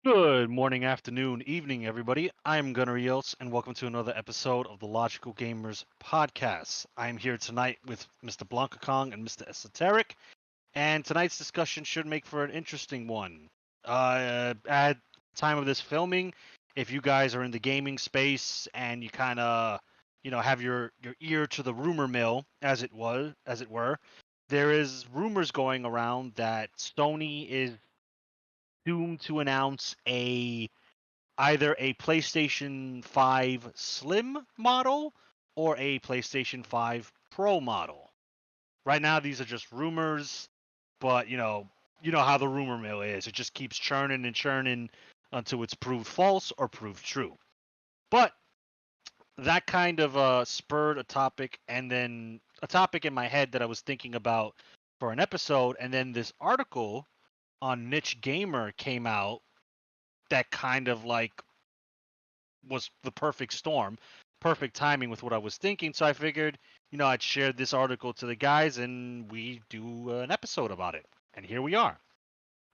Good morning, afternoon, evening, everybody. I'm Gunner Eos, and welcome to another episode of the Logical Gamers podcast. I'm here tonight with Mr. BlankaKong and Mr. Esoteric, and tonight's discussion should make for an interesting one. At time of this filming, if you guys are in the gaming space and you kind of, have your ear to the rumor mill, as it were, there is rumors going around that Sony is doomed to announce either a PlayStation 5 Slim model or a PlayStation 5 Pro model. Right now these are just rumors, but you know how the rumor mill is. It just keeps churning and churning until it's proved false or proved true. But that kind of spurred a topic, and then a topic in my head that I was thinking about for an episode, and then this article on Niche Gamer came out that kind of like was the perfect storm, perfect timing with what I was thinking. So I figured, I'd share this article to the guys and we do an episode about it. And here we are.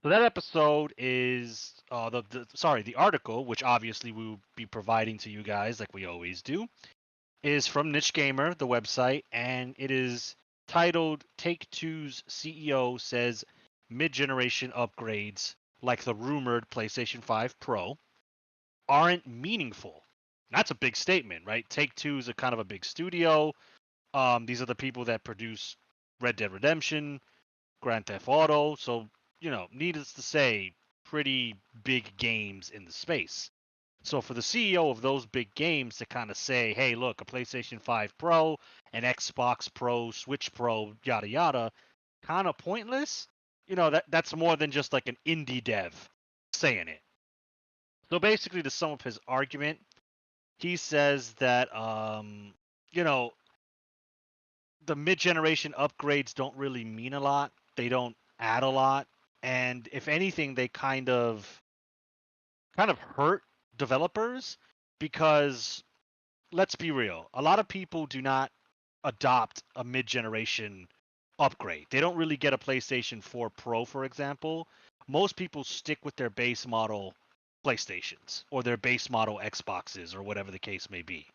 So that episode is the article, which obviously we will be providing to you guys like we always do, is from Niche Gamer, the website, and it is titled Take Two's CEO says mid-generation upgrades like the rumored PlayStation 5 Pro aren't meaningful. That's a big statement, right? Take Two is a kind of a big studio. These are the people that produce Red Dead Redemption, Grand Theft Auto. So, needless to say, pretty big games in the space. So for the CEO of those big games to kind of say, hey, look, a PlayStation 5 Pro, an Xbox Pro, Switch Pro, yada yada, kind of pointless. That's more than just like an indie dev saying it. So basically, to sum up his argument, he says that you know the mid-generation upgrades don't really mean a lot. They don't add a lot, and if anything, they kind of hurt developers because let's be real, a lot of people do not adopt a mid-generation upgrade. They don't really get a PlayStation 4 Pro, for example. Most people stick with their base model PlayStations or their base model Xboxes or whatever the case may be.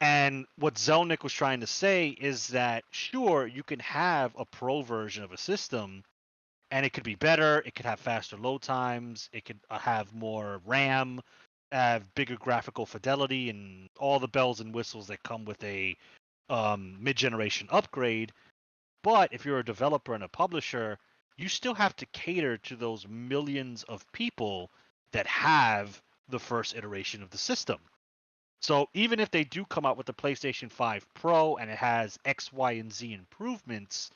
And what Zelnick was trying to say is that sure, you can have a pro version of a system and it could be better, it could have faster load times, it could have more RAM, have bigger graphical fidelity, and all the bells and whistles that come with a mid-generation upgrade. But if you're a developer and a publisher, you still have to cater to those millions of people that have the first iteration of the system. So even if they do come out with the PlayStation 5 Pro and it has X, Y, and Z improvements,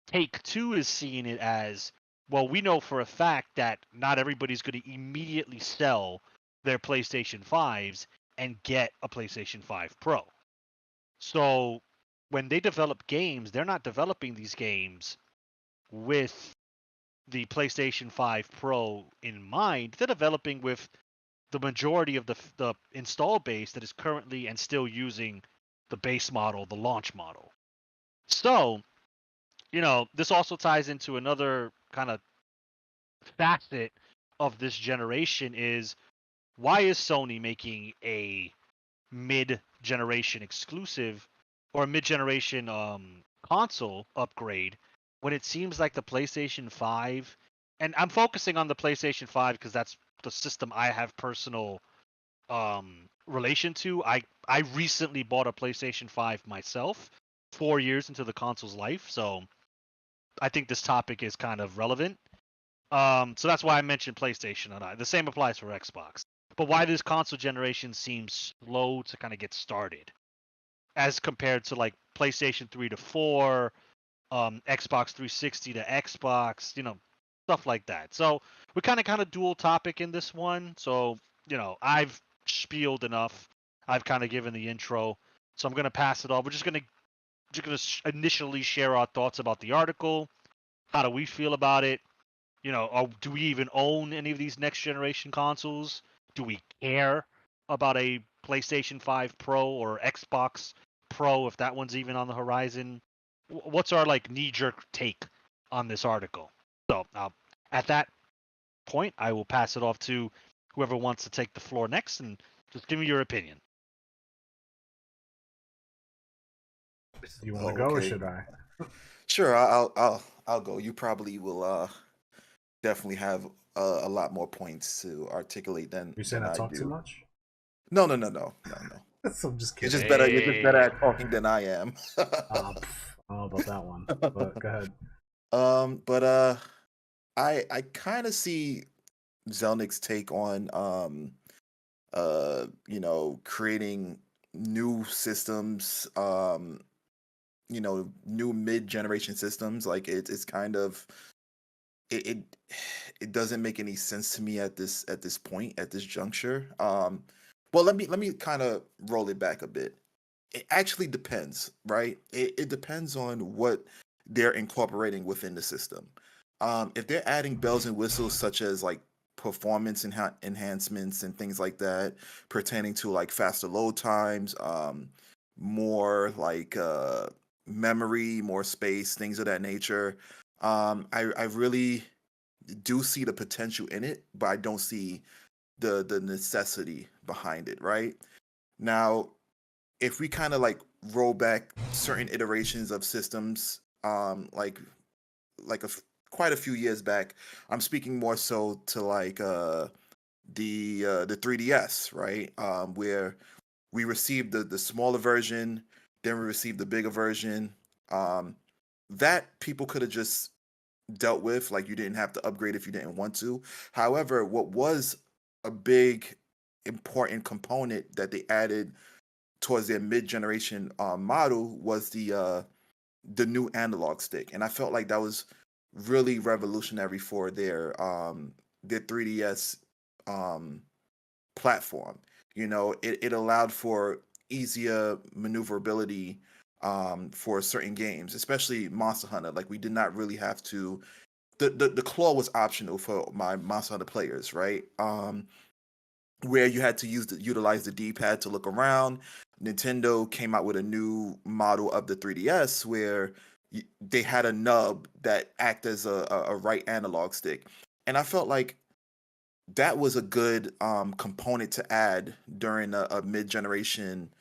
Take Two is seeing it as, well, we know for a fact that not everybody's going to immediately sell their PlayStation 5s and get a PlayStation 5 Pro. So when they develop games, they're not developing these games with the PlayStation 5 Pro in mind. They're developing with the majority of the install base that is currently and still using the base model, the launch model. So, this also ties into another kind of facet of this generation is why is Sony making a mid-generation exclusive or a mid-generation console upgrade when it seems like the PlayStation 5, and I'm focusing on the PlayStation 5 because that's the system I have personal relation to. I recently bought a PlayStation 5 myself 4 years into the console's life, so I think this topic is kind of relevant. So that's why I mentioned PlayStation, and the same applies for Xbox. But why this console generation seems slow to kind of get started as compared to like PlayStation 3 to 4, Xbox 360 to Xbox, stuff like that. So we kind of dual topic in this one. So, I've spieled enough. I've kind of given the intro. So I'm gonna pass it off. We're just gonna initially share our thoughts about the article. How do we feel about it? Do we even own any of these next generation consoles? Do we care about a PlayStation 5 Pro or Xbox Pro if that one's even on the horizon? What's our like knee jerk take on this article? So at that, point, I will pass it off to whoever wants to take the floor next, and just give me your opinion. Do you want to go or Okay. should I? Sure, I'll go. You probably will definitely have a lot more points to articulate You saying than I I talk too do. much? No. So I'm just You're kidding. just better. You're just better Hey. at talking than I am. I don't know about that one, but go ahead. But I kind of see Zelnick's take on creating new systems, new mid-generation systems. Like it's kind of it it doesn't make any sense to me at this point, at this juncture. Well, let me kind of roll it back a bit. It actually depends, right? It depends on what they're incorporating within the system. If they're adding bells and whistles such as like performance enhancements and things like that pertaining to like faster load times, more like memory, more space, things of that nature. I really do see the potential in it, but I don't see the necessity behind it, right? Now, if we kind of like roll back certain iterations of systems, like quite a few years back, I'm speaking more so to like the 3DS, right? Where we received the smaller version, then we received the bigger version. Um, that people could have just dealt with, like you didn't have to upgrade if you didn't want to. However, what was a big important component that they added towards their mid-generation model was the new analog stick, and I felt like that was really revolutionary for their 3DS um, platform. It allowed for easier maneuverability for certain games, especially Monster Hunter. Like we did not really have to. The claw was optional for my Monster Hunter players, right? Where you had to utilize the D-pad to look around. Nintendo came out with a new model of the 3DS where they had a nub that act as a right analog stick, and I felt like that was a good component to add during a mid-generation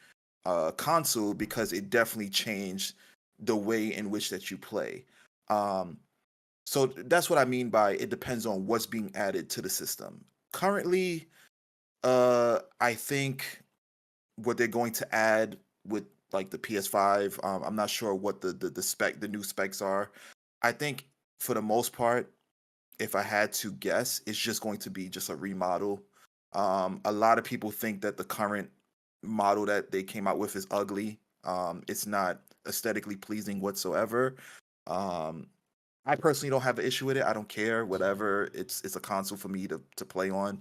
console because it definitely changed the way in which that you play. So that's what I mean by it depends on what's being added to the system. Currently, I think what they're going to add with like the PS5, I'm not sure what the new specs are. I think for the most part, if I had to guess, it's just going to be just a remodel. A lot of people think that the current model that they came out with is ugly. It's not aesthetically pleasing whatsoever. Um, I personally don't have an issue with it. I don't care, whatever. It's a console for me to play on.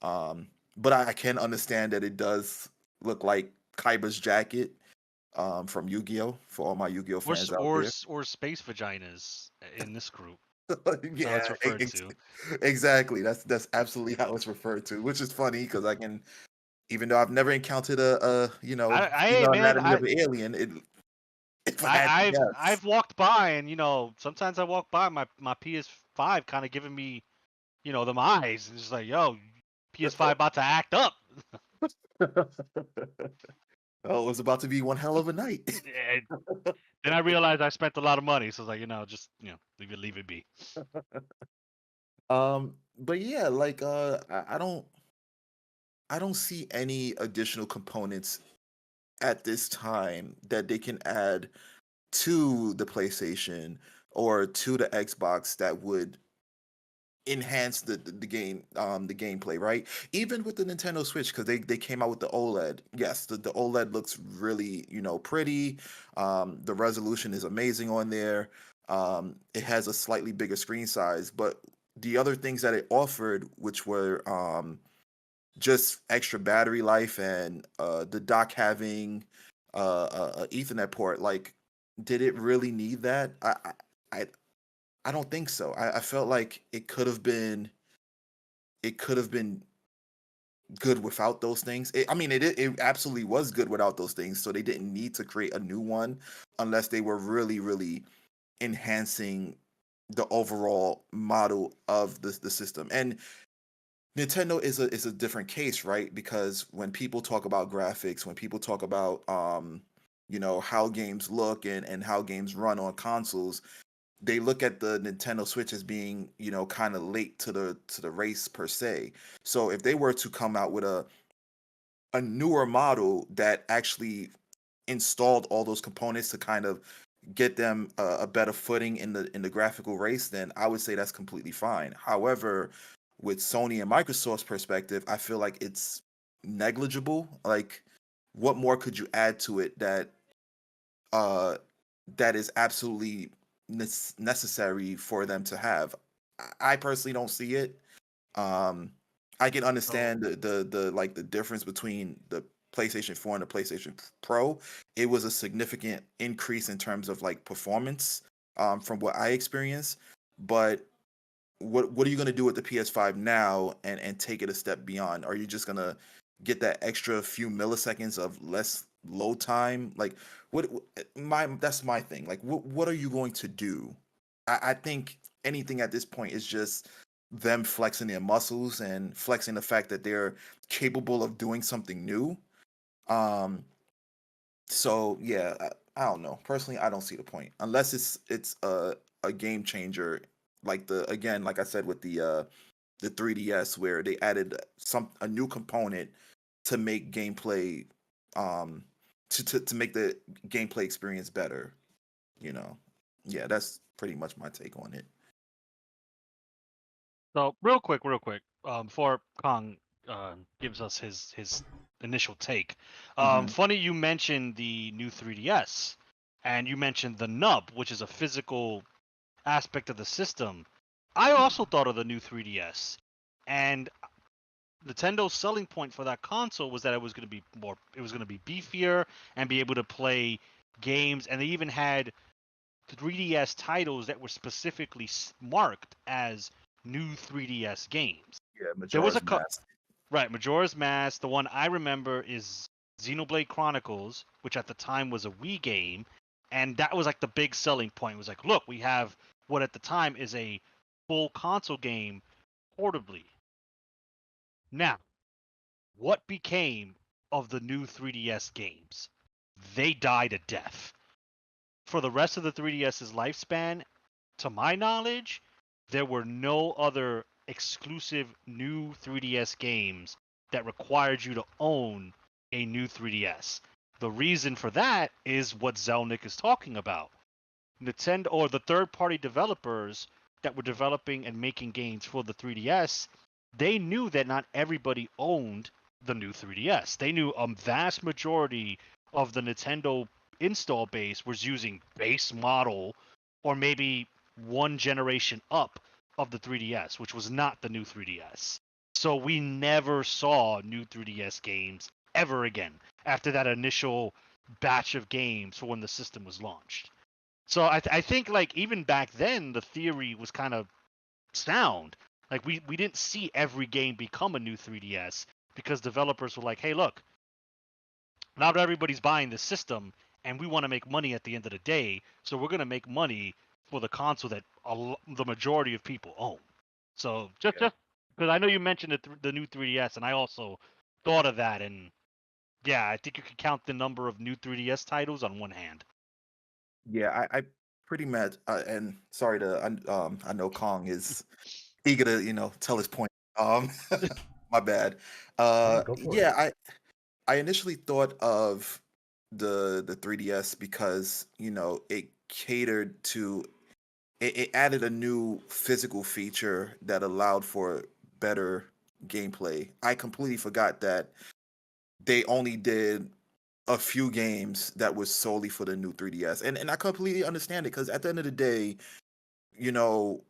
But I can understand that it does look like Kaiba's jacket from Yu-Gi-Oh! For all my Yu-Gi-Oh! Fans out there. Or space vaginas in this group. That's how it's Yeah, referred to. exactly. That's absolutely how it's referred to, which is funny because I can, even though I've never encountered female Man, anatomy of an alien, if I had to guess. I've walked by, and sometimes I walk by my PS5 kind of giving me them eyes, and it's just like, yo, PS5 about to act up. Oh, it was about to be one hell of a night. And then I realized I spent a lot of money, so I was like, just leave it be. But yeah, like I don't see any additional components at this time that they can add to the PlayStation or to the Xbox that would enhance the game the gameplay, right? Even with the Nintendo Switch, because they came out with the OLED. Yes, the OLED looks really pretty. The resolution is amazing on there. It has a slightly bigger screen size, but the other things that it offered, which were just extra battery life and the dock having a Ethernet port, like did it really need that? I I don't think so. I felt like it could have been good without those things. I mean, it absolutely was good without those things. So they didn't need to create a new one unless they were really, really enhancing the overall model of the system. And Nintendo is a different case, right? Because when people talk about graphics, when people talk about how games look and how games run on consoles, they look at the Nintendo Switch as being, kind of late to the race per se. So if they were to come out with a newer model that actually installed all those components to kind of get them a better footing in the graphical race, then I would say that's completely fine. However, with Sony and Microsoft's perspective, I feel like it's negligible. Like, what more could you add to it uh that is absolutely necessary for them to have? I personally don't see it. Um, I can So understand the difference between the PlayStation 4 and the PlayStation Pro. It was a significant increase in terms of like performance, from what I experienced. But what are you going to do with the PS5 now and take it a step beyond? Are you just going to get that extra few milliseconds of less load time? Like, what my that's my thing. Like, what are you going to do? I think anything at this point is just them flexing their muscles and flexing the fact that they're capable of doing something new. Um, so yeah, I don't know. Personally, I don't see the point unless it's a game changer, like like I said with the 3DS, where they added a new component to make gameplay, um to make the gameplay experience better. You know, yeah, that's pretty much my take on it. So real quick, before Kong gives us his initial take. Hmm. Funny you mentioned the new 3DS, and you mentioned the nub, which is a physical aspect of the system. I also thought of the new 3DS, and Nintendo's selling point for that console was that it was going to be beefier and be able to play games, and they even had 3DS titles that were specifically marked as new 3DS games. Yeah, There was Majora's a Mask. right, Majora's Mask. The one I remember is Xenoblade Chronicles, which at the time was a Wii game, and that was like the big selling point. It was like, look, we have what at the time is a full console game portably. Now, what became of the new 3DS games? They died a death. For the rest of the 3DS's lifespan, to my knowledge, there were no other exclusive new 3DS games that required you to own a new 3DS. The reason for that is what Zelnick is talking about. Nintendo or the third-party developers that were developing and making games for the 3DS, they knew that not everybody owned the new 3DS. They knew a vast majority of the Nintendo install base was using base model or maybe one generation up of the 3DS, which was not the new 3DS. So we never saw new 3DS games ever again after that initial batch of games for when the system was launched. So I think like even back then the theory was kind of sound. Like we didn't see every game become a new 3DS because developers were like, hey, look, not everybody's buying the system, and we want to make money at the end of the day, so we're gonna make money for the console that the majority of people own. So just because I know you mentioned the new 3DS, and I also thought of that, and yeah, I think you could count the number of new 3DS titles on one hand. Yeah, I pretty much, and sorry to, I know Kong is eager to, tell his point. Um, my bad. Yeah, go for it. Yeah, I initially thought of the 3DS because, it catered to it added a new physical feature that allowed for better gameplay. I completely forgot that they only did a few games that was solely for the new 3DS. And I completely understand it because at the end of the day, you know,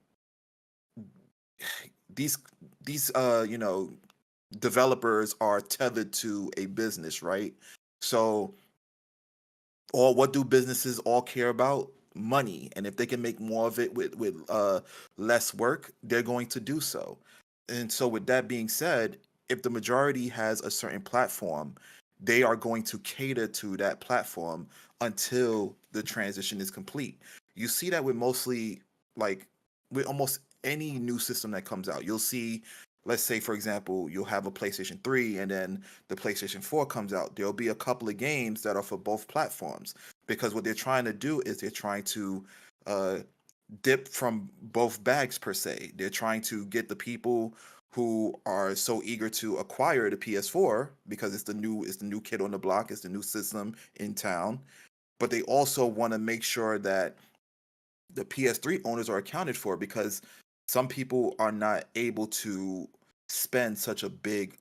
these these developers are tethered to a business, right? So all what do businesses all care about? Money. And if they can make more of it with less work, they're going to do so. And so with that being said, if the majority has a certain platform, they are going to cater to that platform until the transition is complete. You see that with mostly like with almost any new system that comes out. You'll see, let's say for example, you'll have a PlayStation 3 and then the PlayStation 4 comes out. There'll be a couple of games that are for both platforms, because what they're trying to do is they're trying to uh, dip from both bags per se. They're trying to get the people who are so eager to acquire the PS4 because it's the new kid on the block, it's the new system in town, but they also want to make sure that the PS3 owners are accounted for, because some people are not able to spend such a big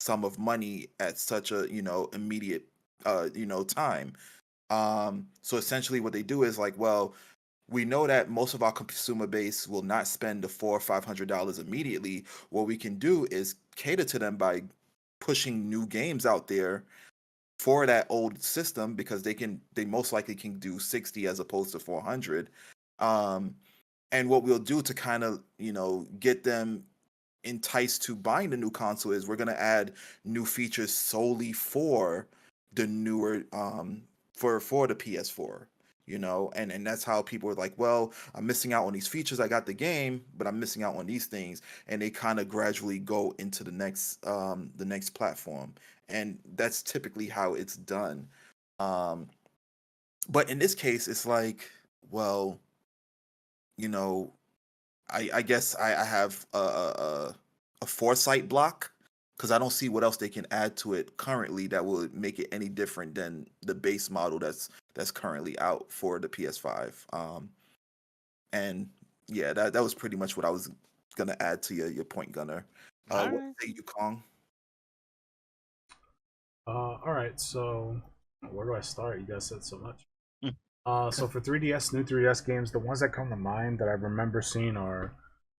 sum of money at such a immediate time. So essentially what they do is like, well, we know that most of our consumer base will not spend the $400 or $500 immediately. What we can do is cater to them by pushing new games out there for that old system, because they most likely can do 60 as opposed to 400. um and what we'll do to kind of get them enticed to buying the new console is we're going to add new features solely for the newer for the PS4, and that's how people are like, well, I'm missing out on these features. I got the game, but I'm missing out on these things, and they kind of gradually go into the next platform, and that's typically how it's done. um but in this case it's like, well, you know I guess I have a foresight block, because I don't see what else they can add to it currently that will make it any different than the base model that's currently out for the PS5. And yeah, that was pretty much what I was gonna add to your point, Gunner. All What right. say you, Kong? All right, so where do I start? You guys said so much. Mm. So for 3DS, new 3DS games, the ones that come to mind that I remember seeing are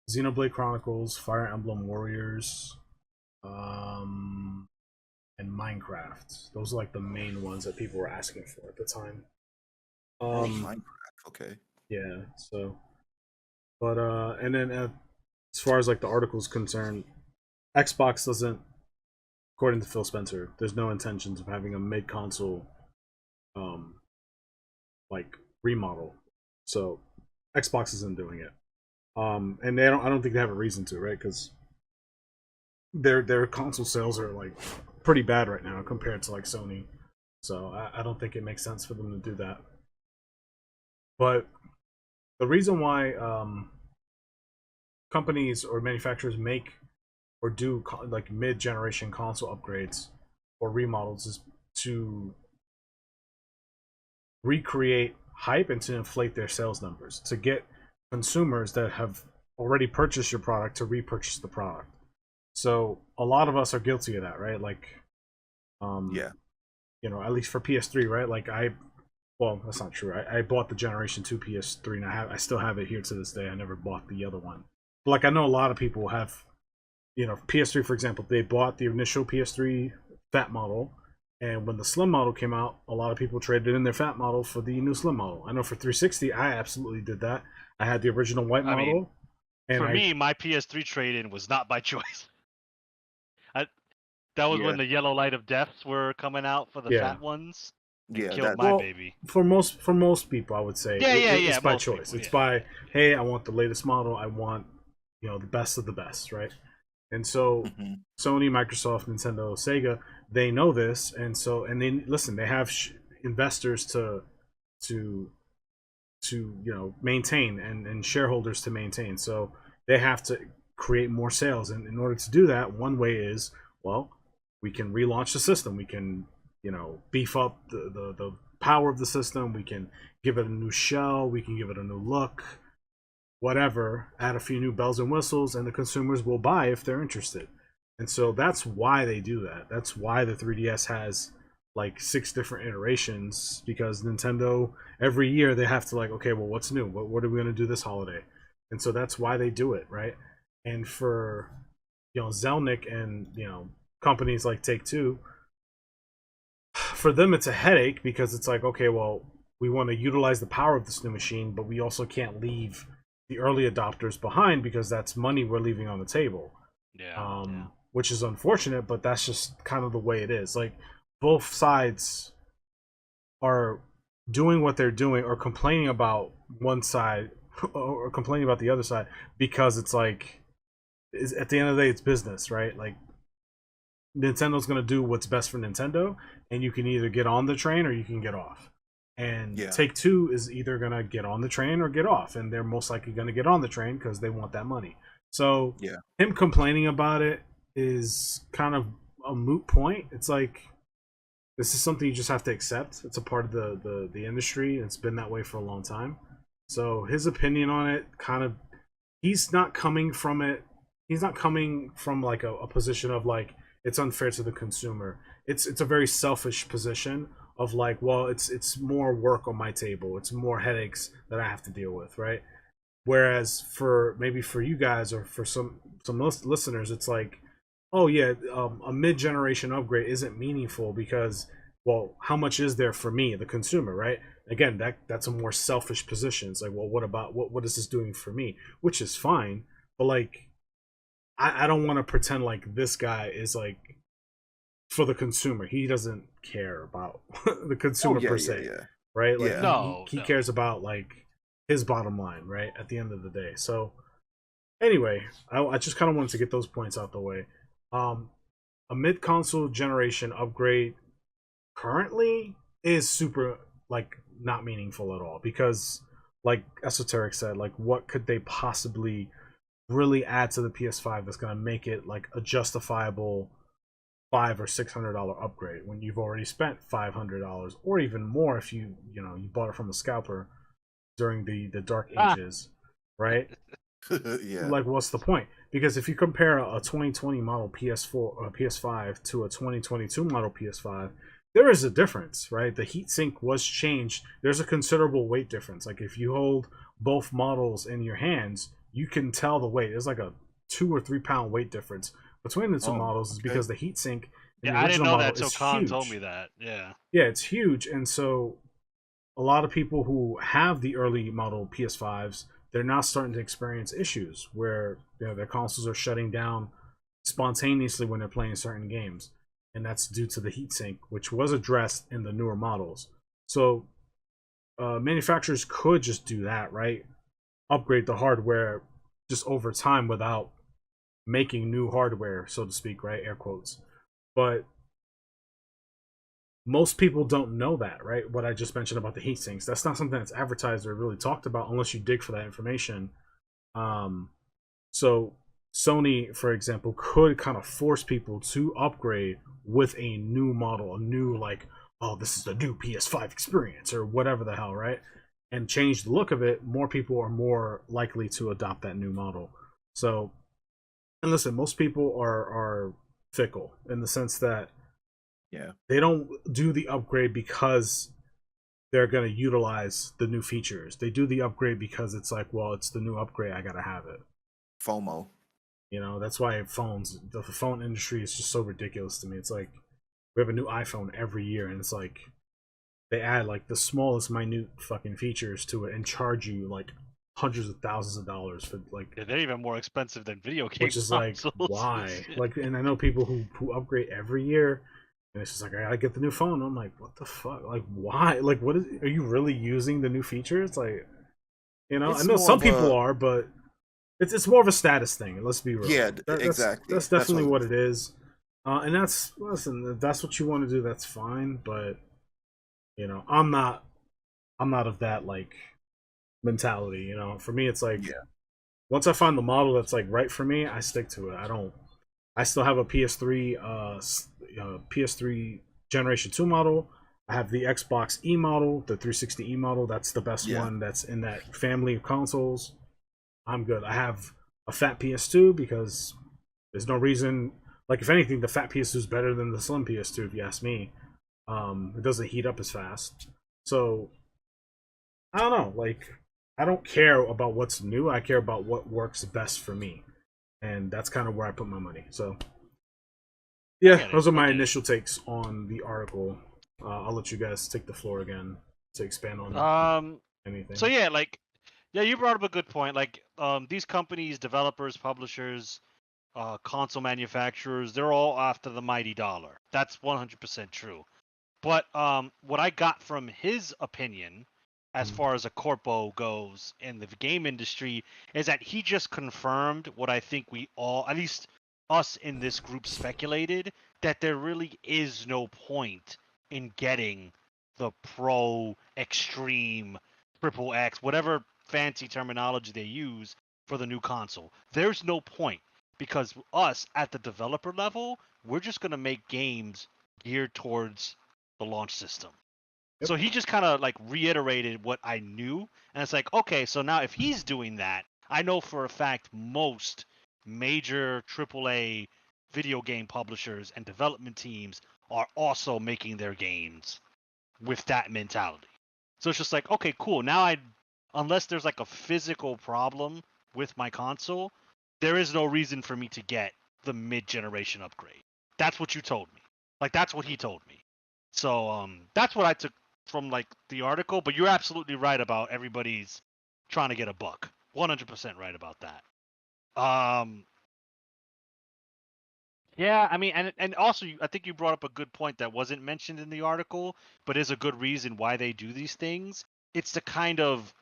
Xenoblade Chronicles, Fire Emblem Warriors, and Minecraft. Those are like the main ones that people were asking for at the time. Minecraft, okay. Yeah. So, but and then as far as like the article's concerned, Xbox doesn't, according to Phil Spencer, there's no intentions of having a mid-console, um, like remodel. So Xbox isn't doing it. And they don't. I don't think they have a reason to, right? Because their console sales are like pretty bad right now compared to like Sony. So I don't think it makes sense for them to do that. But the reason why companies or manufacturers make or do like mid-generation console upgrades or remodels is to recreate hype and to inflate their sales numbers, to get consumers that have already purchased your product to repurchase the product. So a lot of us are guilty of that, right? Like, Yeah. At least for PS3, right? Like well, that's not true. I bought the Generation 2 PS3 and I still have it here to this day. I never bought the other one. But like I know a lot of people have, PS3 for example, they bought the initial PS3 fat model, and when the slim model came out, a lot of people traded in their fat model for the new slim model. I know for 360, I absolutely did that. I had the original white model. And for me, my PS3 trade-in was not by choice. That was when the yellow light of deaths were coming out for the fat ones. And killed my baby. For most people, I would say it's by choice. People, it's by, hey, I want the latest model. I want the best of the best, right? And so Sony, Microsoft, Nintendo, Sega, they know this, and they listen. They have investors to maintain and shareholders to maintain. So they have to create more sales, and in order to do that, one way is, well, we can relaunch the system. We can beef up the power of the system. We can give it a new shell. We can give it a new look. Whatever, add a few new bells and whistles, and the consumers will buy if they're interested. And so that's why they do that. That's why the 3DS has like 6 different iterations, because Nintendo every year they have to like, okay, well, what's new? What are we going to do this holiday? And so that's why they do it, right? And for Zelnick and companies like Take-Two, for them it's a headache, because it's like, okay, well, we want to utilize the power of this new machine, but we also can't leave the early adopters behind, because that's money we're leaving on the table. Which is unfortunate, but that's just kind of the way it is. Like, both sides are doing what they're doing or complaining about one side or complaining about the other side, because it's like, at the end of the day, it's business, right? Like, Nintendo's going to do what's best for Nintendo, and you can either get on the train or you can get off. And Yeah. Take Two is either going to get on the train or get off, and they're most likely going to get on the train because they want that money. So Yeah. him complaining about it is kind of a moot point. It's like, this is something you just have to accept. It's a part of the industry. It's been that way for a long time. So his opinion on it, kind of, he's not coming from it. He's not coming from like a position of like, it's unfair to the consumer. It's a very selfish position of like, well, it's more work on my table. It's more headaches that I have to deal with, right? Whereas for you guys, or for some listeners, it's like, oh yeah, a mid-generation upgrade isn't meaningful because, well, how much is there for me, the consumer, right? Again, that's a more selfish position. It's like, well, what is this doing for me? Which is fine, but like, I don't want to pretend like this guy is like for the consumer. He doesn't care about the consumer per se, right? Like, he cares about like his bottom line, right? At the end of the day. So anyway, I just kind of wanted to get those points out the way. A mid-console generation upgrade currently is super like not meaningful at all, because like Esoteric said, like, what could they possibly really add to the PS5 that's going to make it like a justifiable $500 or $600 upgrade when you've already spent $500 or even more if you bought it from a scalper during the dark ages, right? Yeah. Like, what's the point? Because if you compare a 2020 model PS4 or PS5 to a 2022 model PS5, there is a difference, right? The heatsink was changed. There's a considerable weight difference. Like, if you hold both models in your hands, you can tell the weight. There's like a 2 or 3 pound weight difference between the two models. Is because the heatsink in the original model is huge. Khan told me that. Yeah, it's huge, and so a lot of people who have the early model PS5s, they're now starting to experience issues where their consoles are shutting down spontaneously when they're playing certain games, and that's due to the heatsink, which was addressed in the newer models. So manufacturers could just do that, right? Upgrade the hardware just over time without making new hardware, so to speak, right? Air quotes. But most people don't know that, right? What I just mentioned about the heat sinks. That's not something that's advertised or really talked about unless you dig for that information. So Sony, for example, could kind of force people to upgrade with a new model, a new, like, oh, this is the new PS5 experience or whatever the hell, right? And change the look of it. More people are more likely to adopt that new model. So, and listen, most people are fickle in the sense that they don't do the upgrade because they're going to utilize the new features. They do the upgrade because it's like, well, it's the new upgrade, I gotta have it. FOMO. That's why the phone industry is just so ridiculous to me. It's like, we have a new iPhone every year, and it's like they add like the smallest minute fucking features to it and charge you like hundreds of thousands of dollars for like, they're even more expensive than video games. Which is like, why? Like, and I know people who upgrade every year, and it's just like, I gotta get the new phone. I'm like, what the fuck? Like, why? Like, are you really using the new features? Like, I know some people are, but it's more of a status thing. Let's be real. Yeah, exactly. That's definitely what it is. And listen, if that's what you want to do, that's fine. But I'm not of that like mentality. For me, it's like, once I find the model that's like right for me, I stick to it. I still have a PS3 PS3 Generation 2 model. I have the Xbox E model, the 360E model. That's the best one that's in that family of consoles. I'm good. I have a fat PS2 because there's no reason. Like, if anything, the fat PS2 is better than the slim PS2, if you ask me. It doesn't heat up as fast. So, I don't know. Like, I don't care about what's new. I care about what works best for me. And that's kind of where I put my money. So, yeah, those are my initial takes on the article. I'll let you guys take the floor again to expand on anything. So, you brought up a good point. Like, these companies, developers, publishers, console manufacturers, they're all after the mighty dollar. That's 100% true. But what I got from his opinion, as far as a corpo goes in the game industry, is that he just confirmed what I think we all, at least us in this group, speculated, that there really is no point in getting the pro, extreme, triple X, whatever fancy terminology they use for the new console. There's no point because us at the developer level, we're just going to make games geared towards the launch system. Yep. So he just kind of like reiterated what I knew, and it's like, okay, so now if he's doing that, I know for a fact most major AAA video game publishers and development teams are also making their games with that mentality. So it's just like, okay, cool. Now unless there's like a physical problem with my console, there is no reason for me to get the mid-generation upgrade. That's what you told me. Like that's what he told me. So that's what I took from like the article, but you're absolutely right about everybody's trying to get a buck. 100% right about that. Yeah, I mean, and also I think you brought up a good point that wasn't mentioned in the article, but is a good reason why they do these things. It's the kind of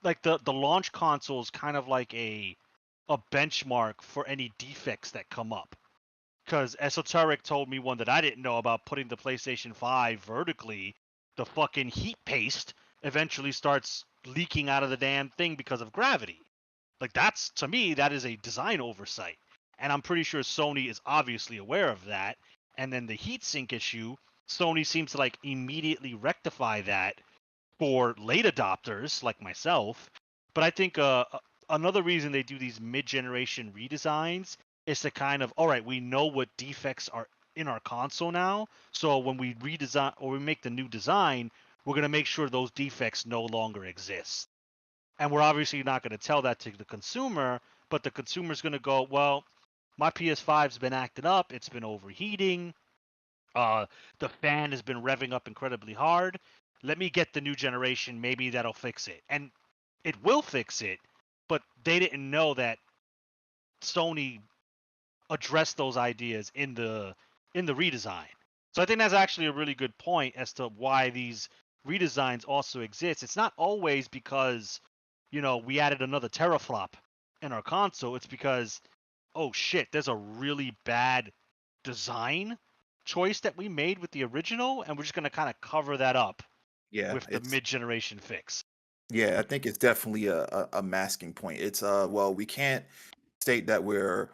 like the launch console is kind of like a benchmark for any defects that come up. Because Esoteric told me one that I didn't know about, putting the PlayStation 5 vertically. The fucking heat paste eventually starts leaking out of the damn thing because of gravity. Like that's, to me, that is a design oversight. And I'm pretty sure Sony is obviously aware of that. And then the heatsink issue, Sony seems to like immediately rectify that for late adopters like myself. But I think another reason they do these mid-generation redesigns is to kind of, all right, we know what defects are in our console now, so when we redesign or we make the new design, we're going to make sure those defects no longer exist. And we're obviously not going to tell that to the consumer, but the consumer's going to go, well, my PS5's been acting up, it's been overheating, the fan has been revving up incredibly hard. Let me get the new generation, maybe that'll fix it. And it will fix it, but they didn't know that Sony addressed those ideas in the redesign. So I think that's actually a really good point as to why these redesigns also exist. It's not always because, we added another teraflop in our console. It's because, oh shit, there's a really bad design choice that we made with the original, and we're just going to kind of cover that up with the mid-generation fix. Yeah, I think it's definitely a masking point. It's well, we can't state that we're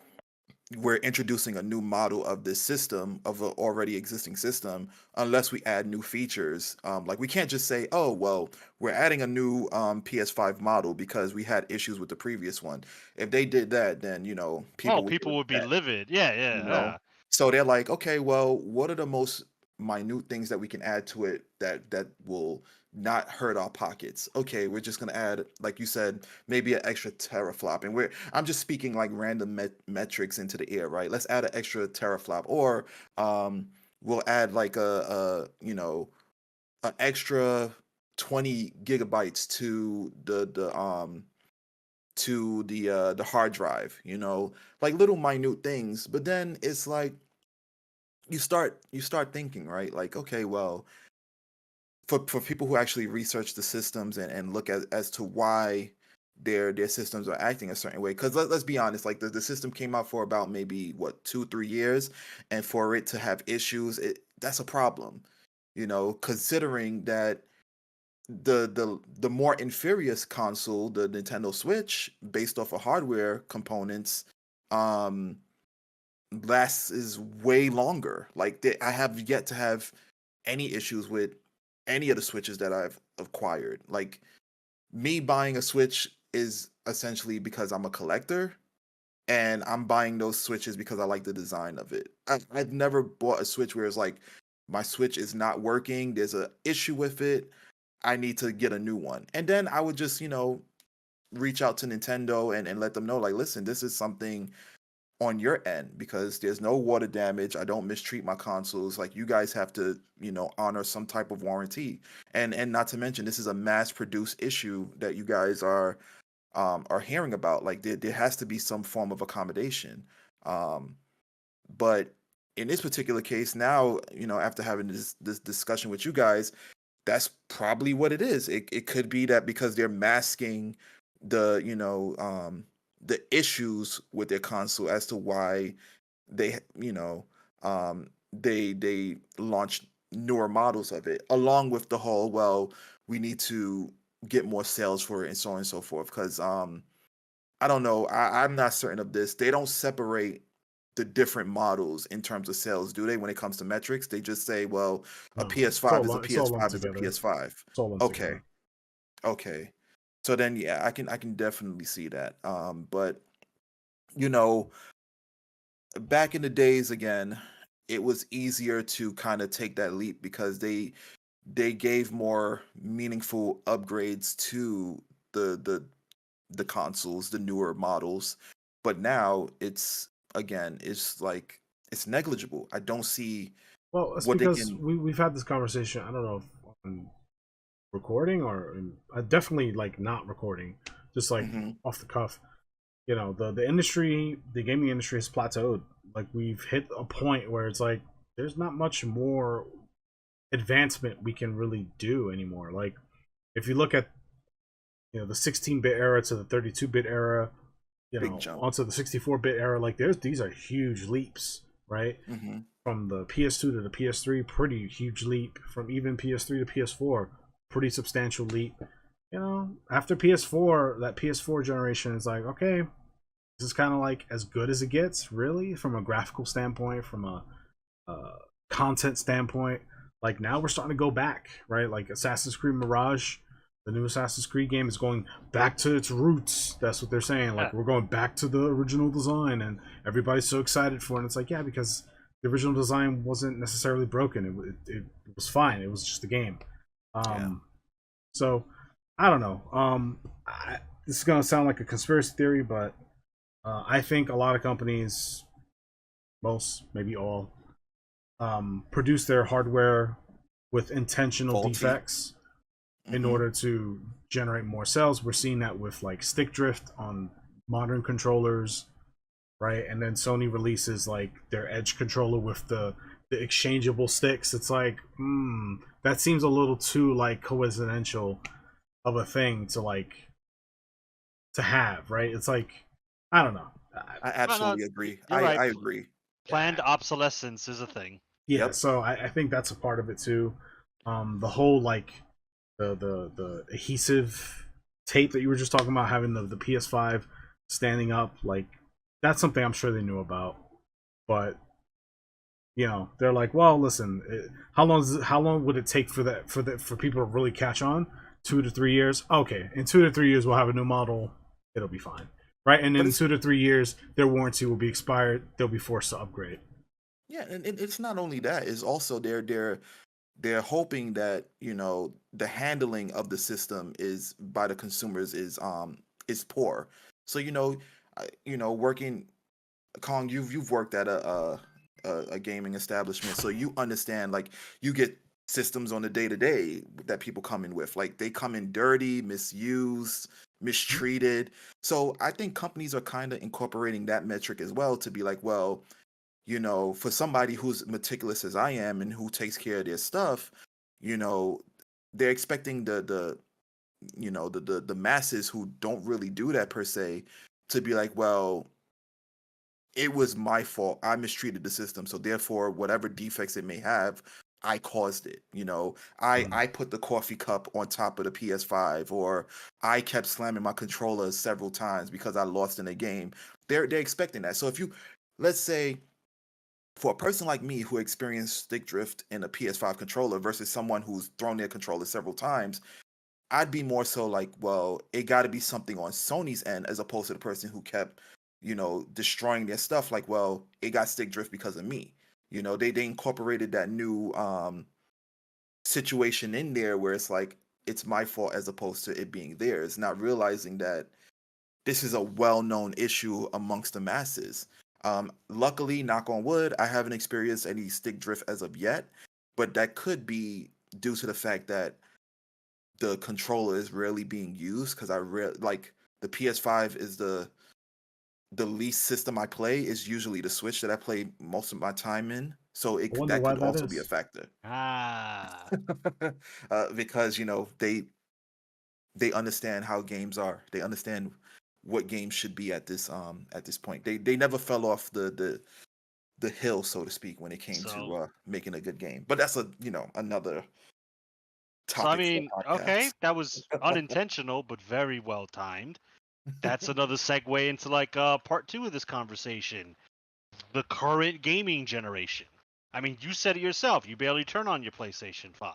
introducing a new model of this system, of an already existing system, unless we add new features. Like we can't just say, oh well, we're adding a new PS5 model because we had issues with the previous one. If they did that, then people would be livid. Yeah. So they're like, okay, well, what are the most minute things that we can add to it that will not hurt our pockets? Okay, we're just gonna add, like you said, maybe an extra teraflop, and I'm just speaking like random metrics into the air, right? Let's add an extra teraflop, or we'll add like an extra 20 gigabytes to the hard drive, like little minute things. But then it's like you start thinking, right? Like, okay, well, for people who actually research the systems and look at as to why their systems are acting a certain way, because let's be honest, like the system came out for about maybe 2-3 years, and for it to have issues, that's a problem, considering that the more inferior console, the Nintendo Switch, based off of hardware components, lasts is way longer. Like I have yet to have any issues with any of the Switches that I've acquired. Like me buying a Switch is essentially because I'm a collector, and I'm buying those Switches because I like the design of it. I've never bought a Switch where it's like my Switch is not working, there's an issue with it, I need to get a new one. And then I would just, reach out to Nintendo and let them know, like, listen, this is something on your end, because there's no water damage. I don't mistreat my consoles. Like, you guys have to, honor some type of warranty. And not to mention, this is a mass produced issue that you guys are hearing about. Like, there has to be some form of accommodation. But in this particular case now, after having this discussion with you guys, that's probably what it is. It could be that because they're masking the the issues with their console as to why they they launched newer models of it, along with the whole, well, we need to get more sales for it and so on and so forth. Because I don't know, I'm not certain of this. They don't separate the different models in terms of sales, do they? When it comes to metrics, they just say, well, a No, PS5 is a it's all lumped PS5 is a together. PS5. It's all lumped Okay, together. okay. So then, yeah, I can definitely see that. But you know, back in the days, again, it was easier to kind of take that leap because they gave more meaningful upgrades to the consoles, the newer models. But now it's, again, it's like it's negligible. I don't see Well, it's what they because can. we've had this conversation. I don't know if on recording or definitely like not recording, just like Mhm. off the cuff. You know, the industry, the gaming industry has plateaued. Like we've hit a point where it's like there's not much more advancement we can really do anymore. Like if you look at the 16-bit era to the 32-bit era, Big jump. onto the 64-bit era, like these are huge leaps, right? Mhm. From the PS2 to the PS3, pretty huge leap. From even PS3 to PS4, pretty substantial leap. After PS4, that PS4 generation is like, okay, this is kind of like as good as it gets, really, from a graphical standpoint, from a content standpoint. Like now we're starting to go back, right? Like Assassin's Creed Mirage, the new Assassin's Creed game is going back to its roots. That's what they're saying. Like we're going back to the original design, and everybody's so excited for it. And it's like, yeah, because the original design wasn't necessarily broken. It was fine. It was just a game. Yeah. So I don't know. This is gonna sound like a conspiracy theory, but I think a lot of companies, most, maybe all, produce their hardware with intentional Faulty. defects in Mhm. order to generate more sales. We're seeing that with like stick drift on modern controllers, right? And then Sony releases like their Edge controller with the exchangeable sticks. It's like, that seems a little too like coincidental of a thing to like to have, right? It's like, I don't know. I No, no, absolutely agree. you're right. I agree. Planned obsolescence is a thing. Yeah, Yep. so I think that's a part of it too. The whole like the adhesive tape that you were just talking about, having the PS5 standing up, like that's something I'm sure they knew about. But they're like, well, listen, how long would it take for people to really catch on? 2 to 3 years. Okay, in 2 to 3 years we'll have a new model. It'll be fine, right? And But in it's 2 to 3 years their warranty will be expired. They'll be forced to upgrade. yeah, and it's not only that, it's also they're hoping that the handling of the system is by the consumers is poor. So working, Kong, you've worked at a gaming establishment, so you understand, like, you get systems on the day to day that people come in with, like they come in dirty, misused, mistreated. So I think companies are kind of incorporating that metric as well, to be like, well, for somebody who's meticulous as I am and who takes care of their stuff, you know, they're expecting the masses who don't really do that per se to be like, well, it was my fault. I mistreated the system. So therefore, whatever defects it may have, I caused it. Mm. I put the coffee cup on top of the PS5, or I kept slamming my controller several times because I lost in a game. They're expecting that. So if you, let's say, for a person like me who experienced stick drift in a PS5 controller versus someone who's thrown their controller several times, I'd be more so like, well, it got to be something on Sony's end, as opposed to the person who kept, destroying their stuff. Like, well, it got stick drift because of me. They incorporated that new situation in there where it's like it's my fault as opposed to it being theirs, not realizing that this is a well-known issue amongst the masses. Luckily, knock on wood, I haven't experienced any stick drift as of yet, but that could be due to the fact that the controller is rarely being used, because like the PS5 is the least system I play. Is usually the Switch that I play most of my time in. So I wonder that why could that also be a is. factor. Ah, Because they understand how games are. They understand what games should be at this point. They never fell off the hill, so to speak, when it came so to making a good game. But that's another so I topic for mean, a okay, podcast. that was unintentional but very well timed. That's another segue into like part two of this conversation. The current gaming generation. I mean, you said it yourself. You barely turn on your PlayStation 5.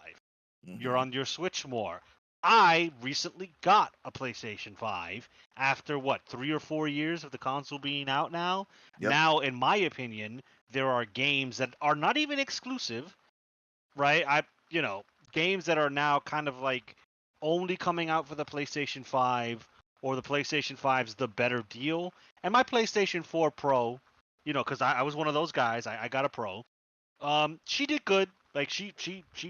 You're Hmm. on your Switch more. I recently got a PlayStation 5 after what, 3 or 4 years of the console being out now. Yep. Now, in my opinion, there are games that are not even exclusive, right? Games that are now kind of like only coming out for the PlayStation 5 or the PlayStation 5's the better deal. And my PlayStation 4 Pro, because I was one of those guys, I got a Pro. She did good. Like she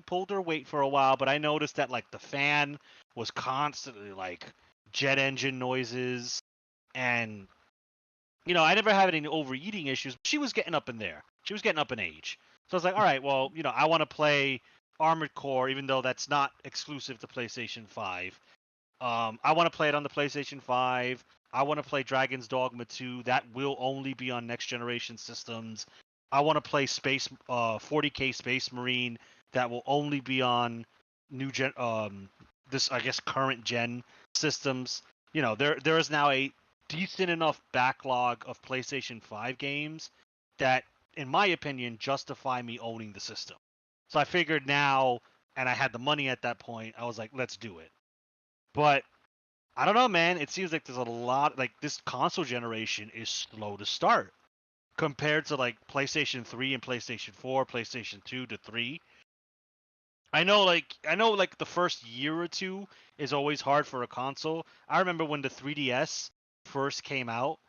pulled her weight for a while, but I noticed that like the fan was constantly like jet engine noises, and I never had any overeating issues. She was getting up in there. She was getting up in age. So I was like, all right, well, I want to play Armored Core, even though that's not exclusive to PlayStation 5. I want to play it on the PlayStation 5. I want to play Dragon's Dogma 2. That will only be on next generation systems. I want to play 40K Space Marine. That will only be on new gen, this I guess current gen systems. There is now a decent enough backlog of PlayStation 5 games that, in my opinion, justify me owning the system. So I figured now, and I had the money at that point, I was like, let's do it. But I don't know, man. It seems like there's a lot, like this console generation is slow to start compared to like PlayStation 3 and PlayStation 4, PlayStation 2 to 3. I know like the first year or two is always hard for a console. I remember when the 3DS first came out,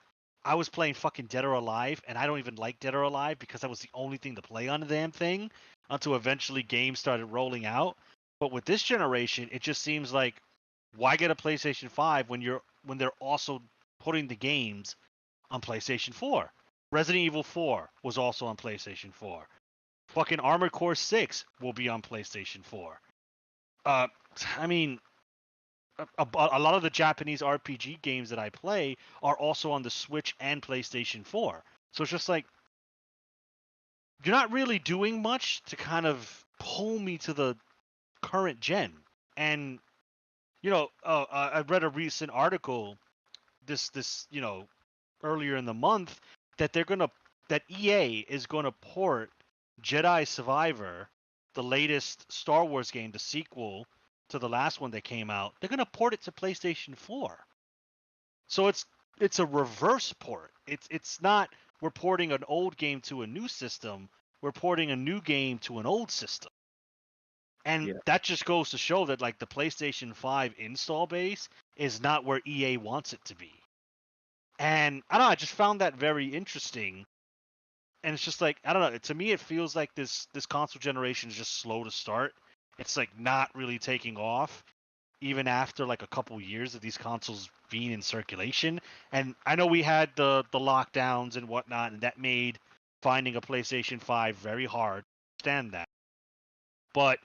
I was playing fucking Dead or Alive, and I don't even like Dead or Alive because that was the only thing to play on the damn thing until eventually games started rolling out. But with this generation, it just seems like why get a PlayStation 5 when they're also putting the games on PlayStation 4? Resident Evil 4 was also on PlayStation 4. Fucking Armored Core 6 will be on PlayStation 4. Uh, I mean, a lot of the Japanese RPG games that I play are also on the Switch and PlayStation 4. So it's just like you're not really doing much to kind of pull me to the current gen. And I read a recent article this earlier in the month that that EA is gonna port Jedi Survivor, the latest Star Wars game, the sequel to the last one that came out. They're gonna port it to PlayStation 4. So it's a reverse port. It's not we're porting an old game to a new system. We're porting a new game to an old system. And Yeah. that just goes to show that like the PlayStation 5 install base is not where EA wants it to be. And I don't know, I just found that very interesting. And it's just like, I don't know, to me it feels like this console generation is just slow to start. It's like not really taking off even after like a couple years of these consoles being in circulation. And I know we had the lockdowns and whatnot, and that made finding a PlayStation 5 very hard. I understand that. But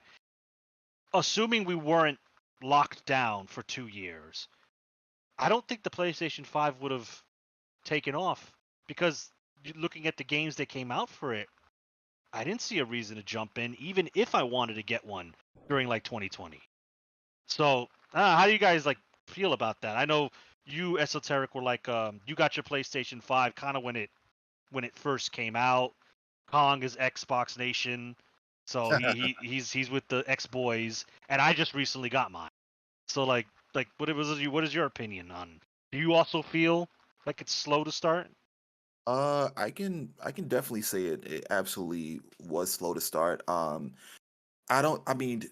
assuming we weren't locked down for 2 years, I don't think the PlayStation 5 would have taken off because looking at the games that came out for it, I didn't see a reason to jump in, even if I wanted to get one during like 2020. So, how do you guys like feel about that? I know you, Esoteric, were like, you got your PlayStation 5 kind of when it first came out. Kong is Xbox Nation, so he's with the X Boys, and I just recently got mine. So like what is your opinion on? Do you also feel like it's slow to start? I can definitely say it absolutely was slow to start. I mean,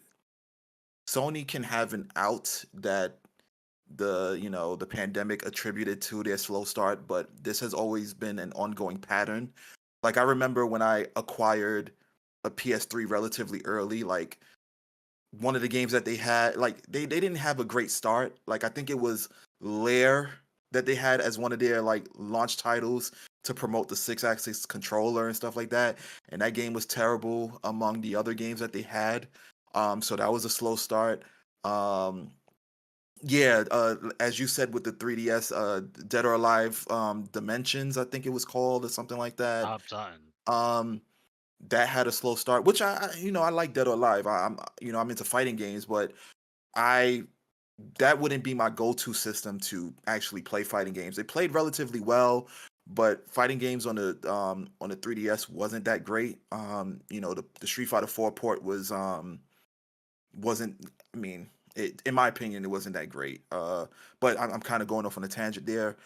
Sony can have an out that the pandemic attributed to their slow start, but this has always been an ongoing pattern. Like I remember when I acquired a PS3 relatively early, like one of the games that they had, like they didn't have a great start. Like I think it was Lair that they had as one of their like launch titles to promote the 6-axis controller and stuff like that, and that game was terrible among the other games that they had. So that was a slow start. Yeah, as you said with the 3DS, Dead or Alive Dimensions, I think it was called, or something like that. Top time. That had a slow start, which I like Dead or Alive. I'm into fighting games, but I that wouldn't be my go-to system to actually play fighting games. They played relatively well, but fighting games on the 3DS wasn't that great. The Street Fighter 4 port wasn't. I mean, in my opinion, it wasn't that great. But I'm kind of going off on a tangent there.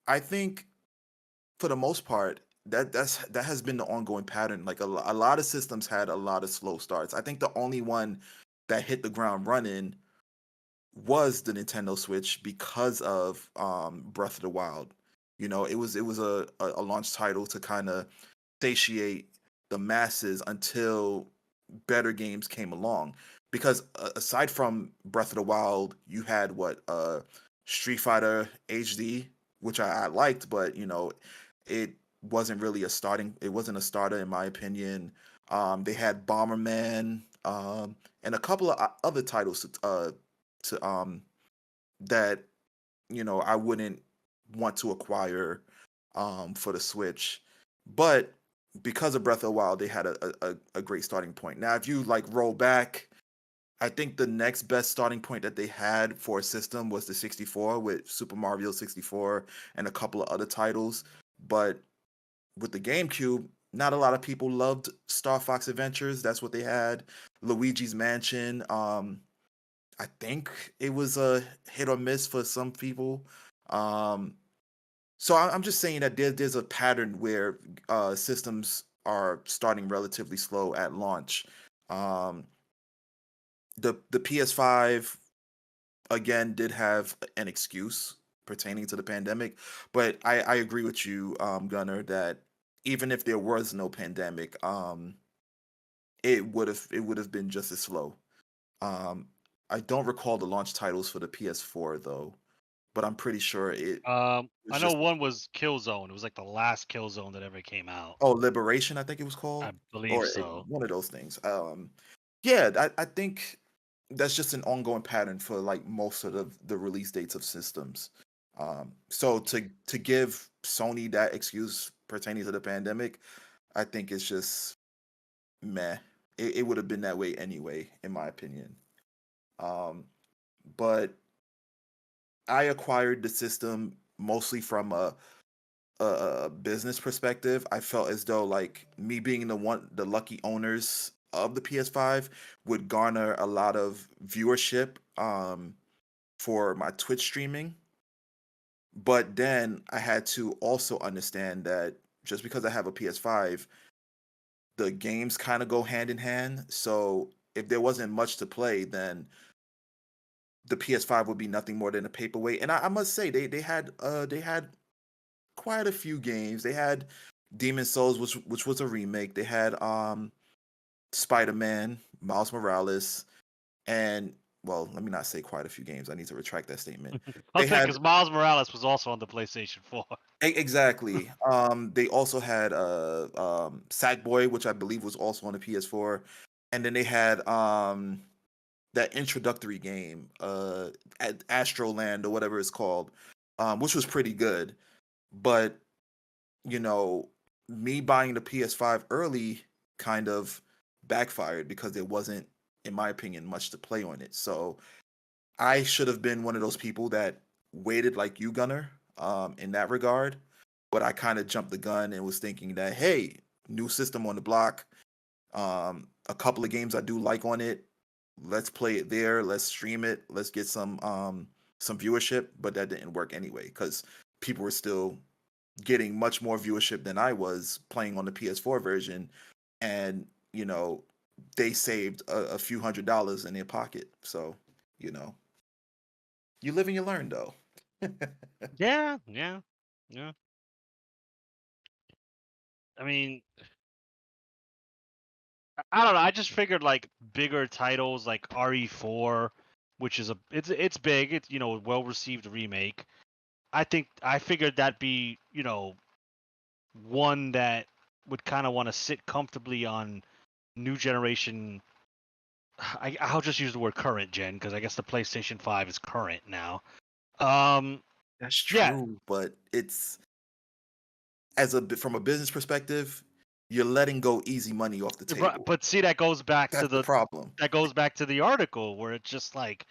I think for the most part, that has been the ongoing pattern. Like a lot of systems had a lot of slow starts. I think the only one that hit the ground running was the Nintendo Switch because of Breath of the Wild. It was a launch title to kind of satiate the masses until better games came along. Because aside from Breath of the Wild, you had Street Fighter HD, which I liked, but it wasn't really a starting. It wasn't a starter in my opinion. They had Bomberman, and a couple of other titles to that I wouldn't want to acquire for the Switch, but because of Breath of the Wild, they had a great starting point. Now, if you roll back, I think the next best starting point that they had for a system was the 64 with Super Mario 64 and a couple of other titles. But with the GameCube, not a lot of people loved Star Fox Adventures. That's what they had. Luigi's Mansion. I think it was a hit or miss for some people. So I'm just saying that there's a pattern where systems are starting relatively slow at launch. Um, the PS5 again did have an excuse pertaining to the pandemic, but I agree with you, Gunner, that even if there was no pandemic, it would have been just as slow. Um, I don't recall the launch titles for the PS4 though, but I'm pretty sure it was I know just one was Killzone. It was like the last Killzone that ever came out. Liberation, I think it was I called, believe or so. one of those things. Yeah, I think that's just an ongoing pattern for most of the release dates of systems. So to give Sony that excuse pertaining to the pandemic, I think it's just meh. It would have been that way anyway, in my opinion. But I acquired the system mostly from a business perspective. I felt as though me being the lucky owners of the PS5 would garner a lot of viewership for my Twitch streaming. But then I had to also understand that just because I have a PS5, the games kind of go hand in hand. So if there wasn't much to play, then the PS5 would be nothing more than a paperweight. And I must say they had quite a few games. They had Demon Souls, which was a remake. They had Spider-Man, Miles Morales, and well, let me not say quite a few games. I need to retract that statement. I'll They say had because Miles Morales was also on the PlayStation 4. exactly. They also had Sackboy, which I believe was also on the PS4, and then they had that introductory game, Astroland or whatever it's called, which was pretty good. But you know, me buying the PS5 early kind of backfired because there wasn't, in my opinion, much to play on it. So I should have been one of those people that waited like you, Gunner, in that regard. But I kind of jumped the gun and was thinking that, hey, new system on the block, a couple of games I do like on it. Let's play it there. Let's stream it. Let's get some viewership. But that didn't work anyway because people were still getting much more viewership than I was playing on the PS4 version, and they saved a few $100s in their pocket. So you live and you learn, though. Yeah. I mean, I don't know. I just figured bigger titles like RE4, which is it's big. It's well received remake. I figured that'd be one that would kind of want to sit comfortably on new generation. I'll just use the word current gen because I guess the PlayStation 5 is current now. That's Yeah, true, but it's from a business perspective, you're letting go easy money off the table. but see, that goes back to That's the problem. the article where it's just like,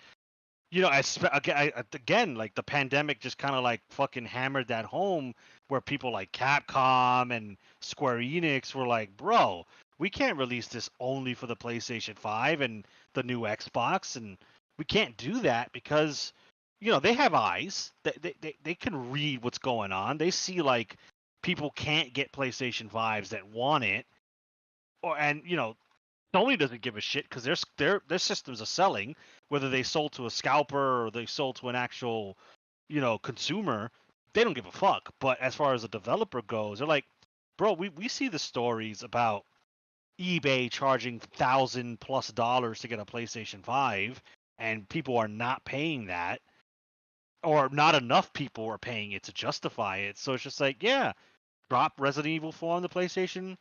again, like the pandemic just kind of like fucking hammered that home, where people like Capcom and Square Enix were like, bro, we can't release this only for the PlayStation 5 and the new Xbox, and we can't do that because, they have eyes. They can read what's going on. They see like people can't get PlayStation 5s that want it, and Sony doesn't give a shit because their systems are selling, whether they sold to a scalper or they sold to an actual, consumer. They don't give a fuck. But as far as a developer goes, they're like, bro, we see the stories about eBay charging $1,000+ to get a PlayStation 5, and people are not paying that, or not enough people are paying it to justify it. So it's just like, yeah, drop Resident Evil 4 on the PlayStation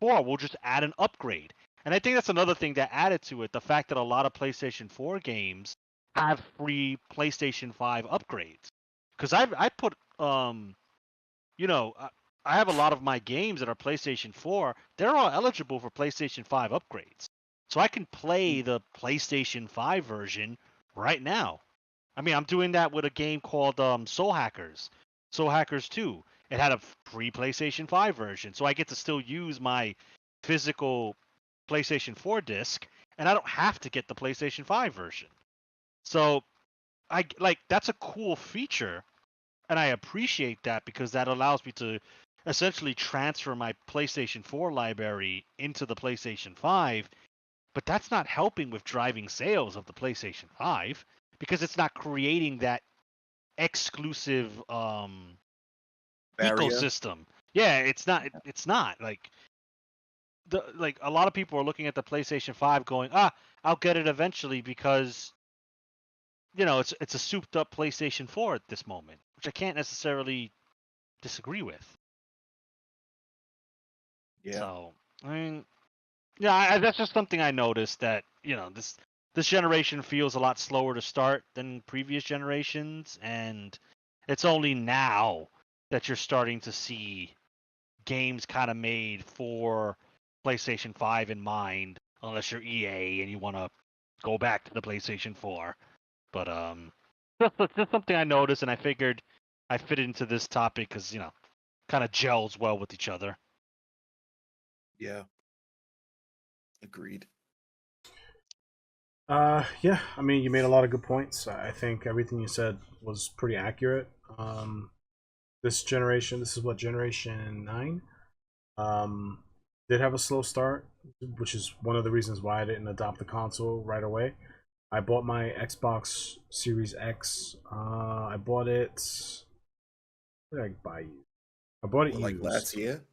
4. We'll just add an upgrade. And I think that's another thing that added to it, the fact that a lot of PlayStation 4 games have free PlayStation 5 upgrades. Because I put you know, I have a lot of my games that are PlayStation 4. They're all eligible for PlayStation 5 upgrades. So I can play the PlayStation 5 version right now. I mean, I'm doing that with a game called Soul Hackers. Soul Hackers 2. It had a free PlayStation 5 version, so I get to still use my physical PlayStation 4 disc, and I don't have to get the PlayStation 5 version. So that's a cool feature, and I appreciate that because that allows me to essentially transfer my PlayStation 4 library into the PlayStation 5, but that's not helping with driving sales of the PlayStation 5 because it's not creating that exclusive Barrier. ecosystem. Yeah, it's not. It's not like a lot of people are looking at the PlayStation 5 going, I'll get it eventually because it's a souped up PlayStation 4 at this moment, which I can't necessarily disagree with. Yeah. So I mean, yeah, that's just something I noticed that this generation feels a lot slower to start than previous generations, and it's only now that you're starting to see games kind of made for PlayStation 5 in mind, unless you're EA and you want to go back to the PlayStation 4. But just something I noticed, and I figured I fit into this topic because kind of gels well with each other. Yeah. Agreed. Yeah, I mean, you made a lot of good points. I think everything you said was pretty accurate. This generation, this is what, Generation 9, did have a slow start, which is one of the reasons why I didn't adopt the console right away. I bought my Xbox Series X. I bought it. Where did I buy you? I bought it Like used. last year?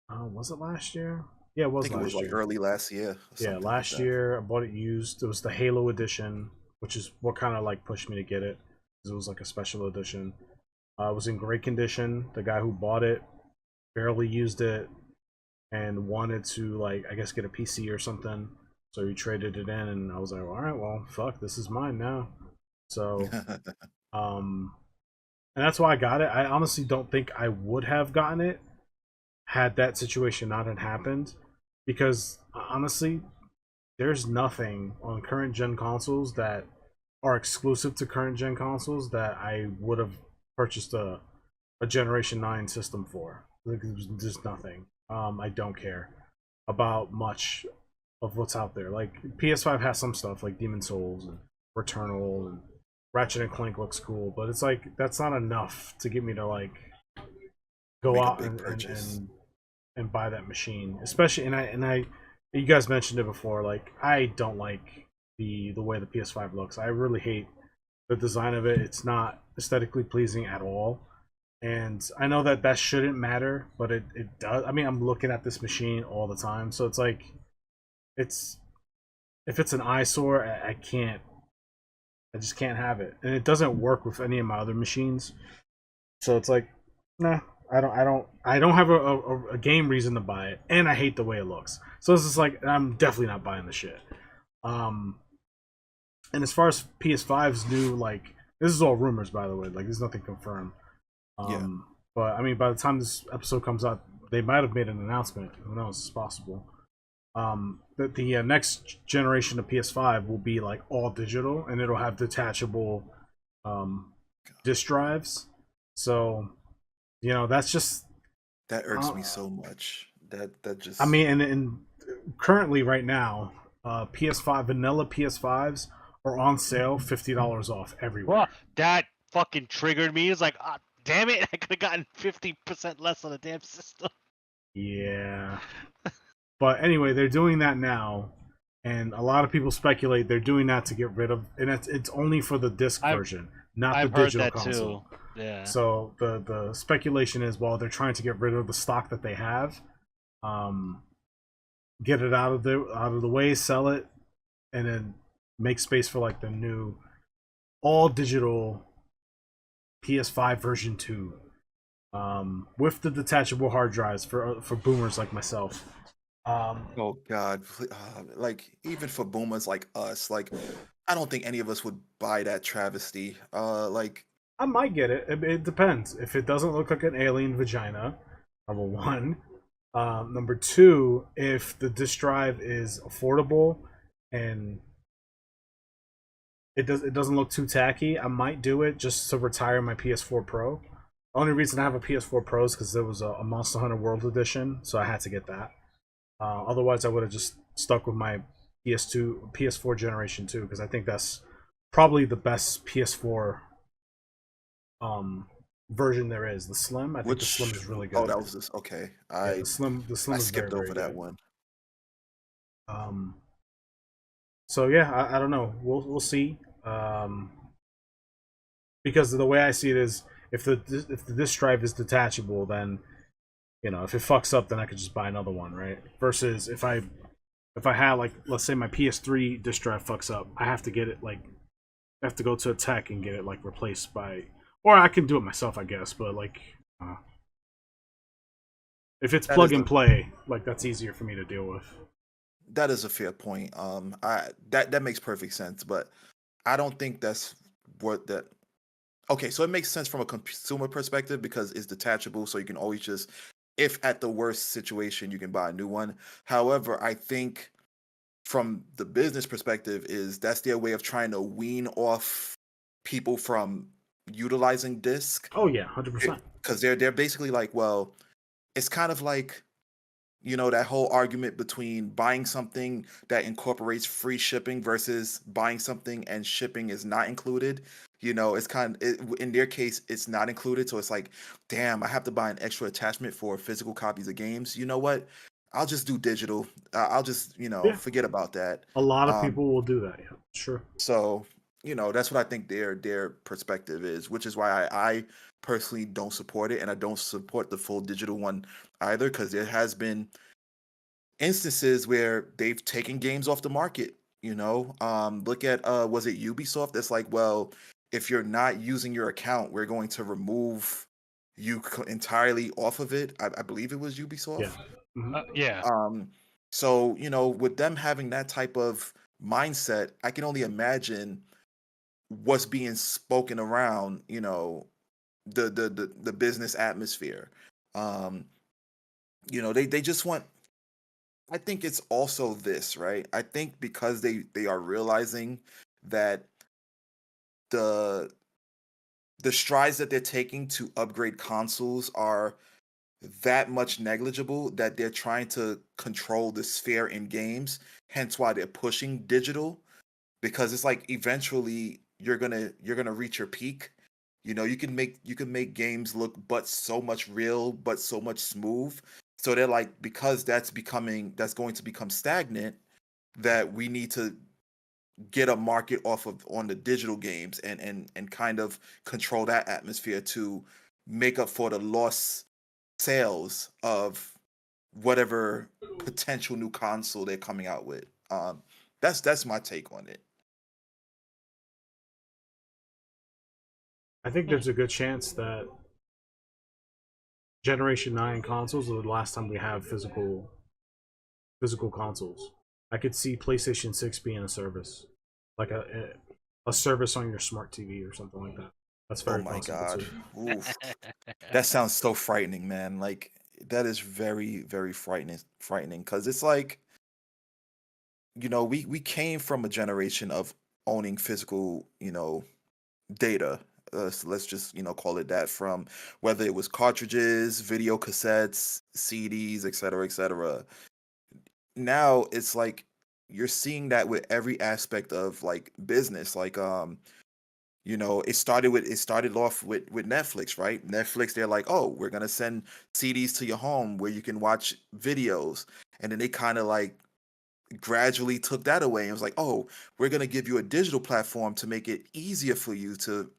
Was it last year? Yeah, it was I think last it was year. like early last year. Yeah, last year I bought it used. It was the Halo edition, which is what kind of like pushed me to get it, because it was like a special edition. It was in great condition. The guy who bought it barely used it and wanted to, like, I guess get a PC or something. So he traded it in, and I was like, all right, well, fuck, this is mine now. So, and that's why I got it. I honestly don't think I would have gotten it had that situation not had happened, because honestly, there's nothing on current gen consoles that are exclusive to current gen consoles that I would have purchased a Generation 9 system for. Like, there's just nothing. I don't care about much of what's out there. Like, PS5 has some stuff like Demon Souls and Returnal, and Ratchet and Clank looks cool, but it's like that's not enough to get me to like go Make a out big purchase. and buy that machine. Especially, and I you guys mentioned it before, like I don't like the way the PS5 looks. I really hate the design of it. It's not aesthetically pleasing at all. And I know that that shouldn't matter, but it does. I mean, I'm looking at this machine all the time, so it's like, it's, if it's an eyesore, I can't, I just can't have it, and it doesn't work with any of my other machines. So it's like, nah, I don't have a game reason to buy it, and I hate the way it looks. So it's just like I'm definitely not buying the shit. Um, and as far as PS5's new, like this is all rumors, by the way. Like there's nothing confirmed. Yeah. But I mean, by the time this episode comes out, they might have made an announcement. Who knows? It's possible. That the next generation of PS5 will be like all digital, and it'll have detachable disk drives. So that's just. That irks Uh, me so much. That I just mean, and currently right now, PS5 vanilla PS5s are on sale, $50 off Well, everywhere. that fucking triggered me. It's like, ah, damn it, I could have gotten 50% less on the damn system. Yeah. But anyway, they're doing that now, and a lot of people speculate they're doing that to get rid of, and it's only for the disc I've version, not the I've heard digital that console. too. Yeah. So the speculation is, well, they're trying to get rid of the stock that they have, um, get it out of the way, sell it, and then make space for like the new all digital PS5 version 2, with the detachable hard drives for boomers like myself. oh god, like even for boomers like us, like I don't think any of us would buy that travesty. Like I might get it. It depends. If it doesn't look like an alien vagina, number one. Number two, if the disk drive is affordable and it doesn't look too tacky, I might do it just to retire my PS4 Pro. The only reason I have a PS4 Pro is because there was a Monster Hunter World Edition, so I had to get that. Otherwise, I would have just stuck with my PS4 generation 2, because I think that's probably the best PS4 um, version there is. The Slim, I think the Slim which is really oh good. that was just okay. Yeah, I the I Slim is very skipped very over that good. one. Um, so yeah, I don't know. We'll see. Because the way I see it is, if the disk drive is detachable, then if it fucks up, then I could just buy another one, right? Versus if I had, like, let's say my PS3 disk drive fucks up, I have to get it, like, I have to go to a tech and get it like replaced by, or I can do it myself, I guess. But like, if it's That plug is and a play, like that's easier for me to deal with. that is a fair point. I that makes perfect sense, but I don't think that's what that. Okay, so it makes sense from a consumer perspective because it's detachable, so you can always just, if at the worst situation, you can buy a new one. However, I think from the business perspective is that's their way of trying to wean off people from utilizing disk, Oh yeah, 100%. because they're basically like, well, it's kind of like, that whole argument between buying something that incorporates free shipping versus buying something and shipping is not included. It's in their case, it's not included. So it's like, damn, I have to buy an extra attachment for physical copies of games. You know what? I'll just do digital. I'll just, Yeah, forget about that. a lot of Um, people will do that. Yeah, sure. so, that's what I think their perspective is, which is why I personally don't support it, and I don't support the full digital one either, because there has been instances where they've taken games off the market. Look at was it Ubisoft? That's like, well, if you're not using your account, we're going to remove you entirely off of it. I believe it was Yeah. Ubisoft. Hmm. Yeah. So with them having that type of mindset, I can only imagine what's being spoken around, the business atmosphere. Um, they just want, I think it's also this, right? I think because they are realizing that the the strides that they're taking to upgrade consoles are that much negligible that they're trying to control the sphere in games, hence why they're pushing digital, because it's like eventually you're gonna reach your peak. You can make games look but so much real, but so much smooth. So they're like, because that's going to become stagnant, that we need to get a market off of on the digital games, and kind of control that atmosphere to make up for the lost sales of whatever potential new console they're coming out with. That's my take on it. I think Hmm. there's a good chance that Generation 9 consoles are the last time we have physical consoles. I could see PlayStation 6 being a service, like a service on your smart TV or something like that. That's Oh very my possible God. too. Oof. That sounds so frightening, man. Like that is very, very frightening because it's like, we came from a generation of owning physical, data. So let's just, call it that, from whether it was cartridges, video cassettes, CDs, et cetera, et cetera. Now it's like you're seeing that with every aspect of like business. Like it started off with Netflix, right? Netflix, they're like, oh, we're gonna send CDs to your home where you can watch videos. And then they kind of like gradually took that away and was like, oh, we're gonna give you a digital platform to make it easier for you to,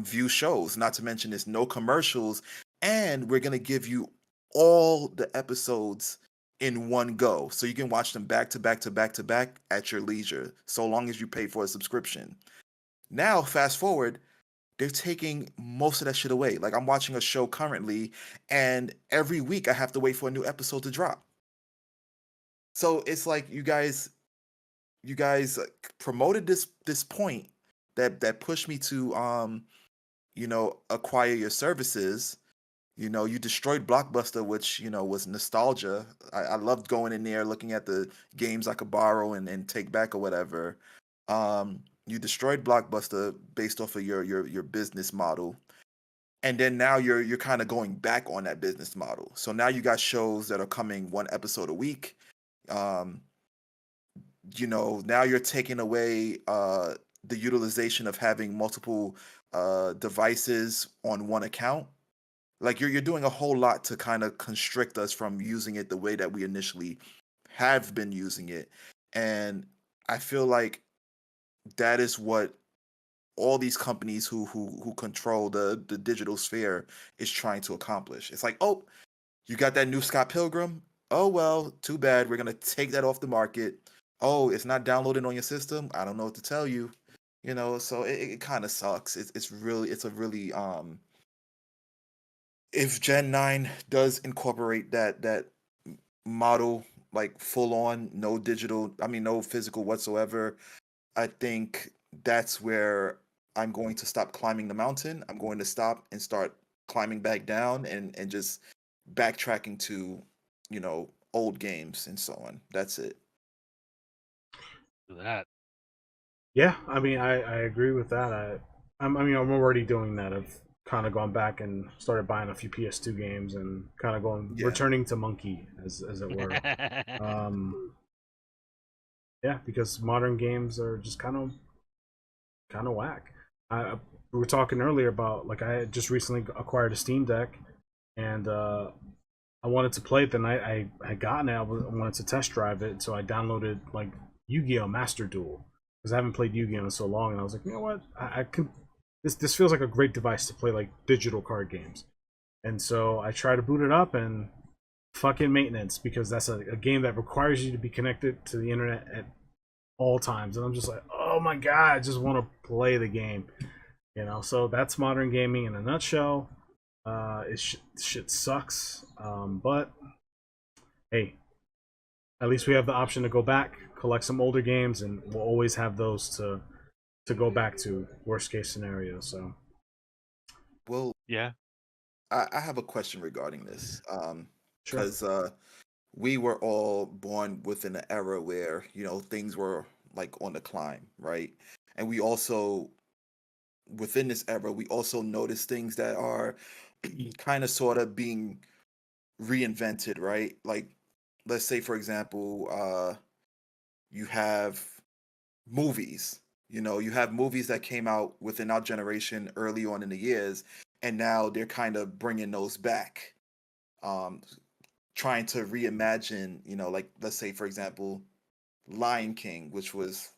view shows. Not to mention there's no commercials, and we're gonna give you all the episodes in one go. So you can watch them back to back to back to back at your leisure, so long as you pay for a subscription. Now, fast forward, they're taking most of that shit away. Like I'm watching a show currently, and every week I have to wait for a new episode to drop. So it's like you guys promoted this point that pushed me to acquire your services. You destroyed Blockbuster, which was nostalgia. I loved going in there, looking at the games I could borrow and take back or whatever. You destroyed Blockbuster based off of your business model, and then now you're kind of going back on that business model. So now you got shows that are coming one episode a week. Um, now you're taking away the utilization of having multiple devices on one account. Like you're doing a whole lot to kind of constrict us from using it the way that we initially have been using it. And I feel like that is what all these companies who control the digital sphere is trying to accomplish. It's like, oh, you got that new Scott Pilgrim? Oh well, too bad. We're gonna take that off the market. Oh, it's not downloading on your system. I don't know what to tell you. So it kind of sucks. It's a really if Gen 9 does incorporate that model, like full on, no digital, I mean no physical whatsoever, I think that's where I'm going to stop climbing the mountain. I'm going to stop and start climbing back down and just backtracking to, old games and so on. That's it. That. Yeah, I mean, I agree with that. I'm already doing that. I've kind of gone back and started buying a few PS2 games and kind of Yeah. returning to Monkey, as it were. Yeah, because modern games are just kind of whack. We were talking earlier about, like, I had just recently acquired a Steam Deck, and I wanted to play it the night I had gotten it. I wanted to test drive it, so I downloaded like Yu-Gi-Oh! Master Duel, because I haven't played Yu-Gi-Oh! In so long, and I was like, you know what, I could. This feels like a great device to play like digital card games, and so I tried to boot it up, and fucking maintenance, because that's a game that requires you to be connected to the internet at all times, and I'm just like, oh my god, I just want to play the game. So that's modern gaming in a nutshell. Shit sucks, but hey, at least we have the option to go back, collect some older games, and we'll always have those to go back to, worst case scenario. So Well, Yeah. I have a question regarding this. sure. Because we were all born within an era where, things were like on the climb, right? And we also, within this era, we also notice things that are kind of sort of being reinvented, right? Like, let's say, for example, you have movies. You have movies that came out within our generation early on in the years, and now they're kind of bringing those back, um, trying to reimagine. Like let's say, for example, Lion King, which was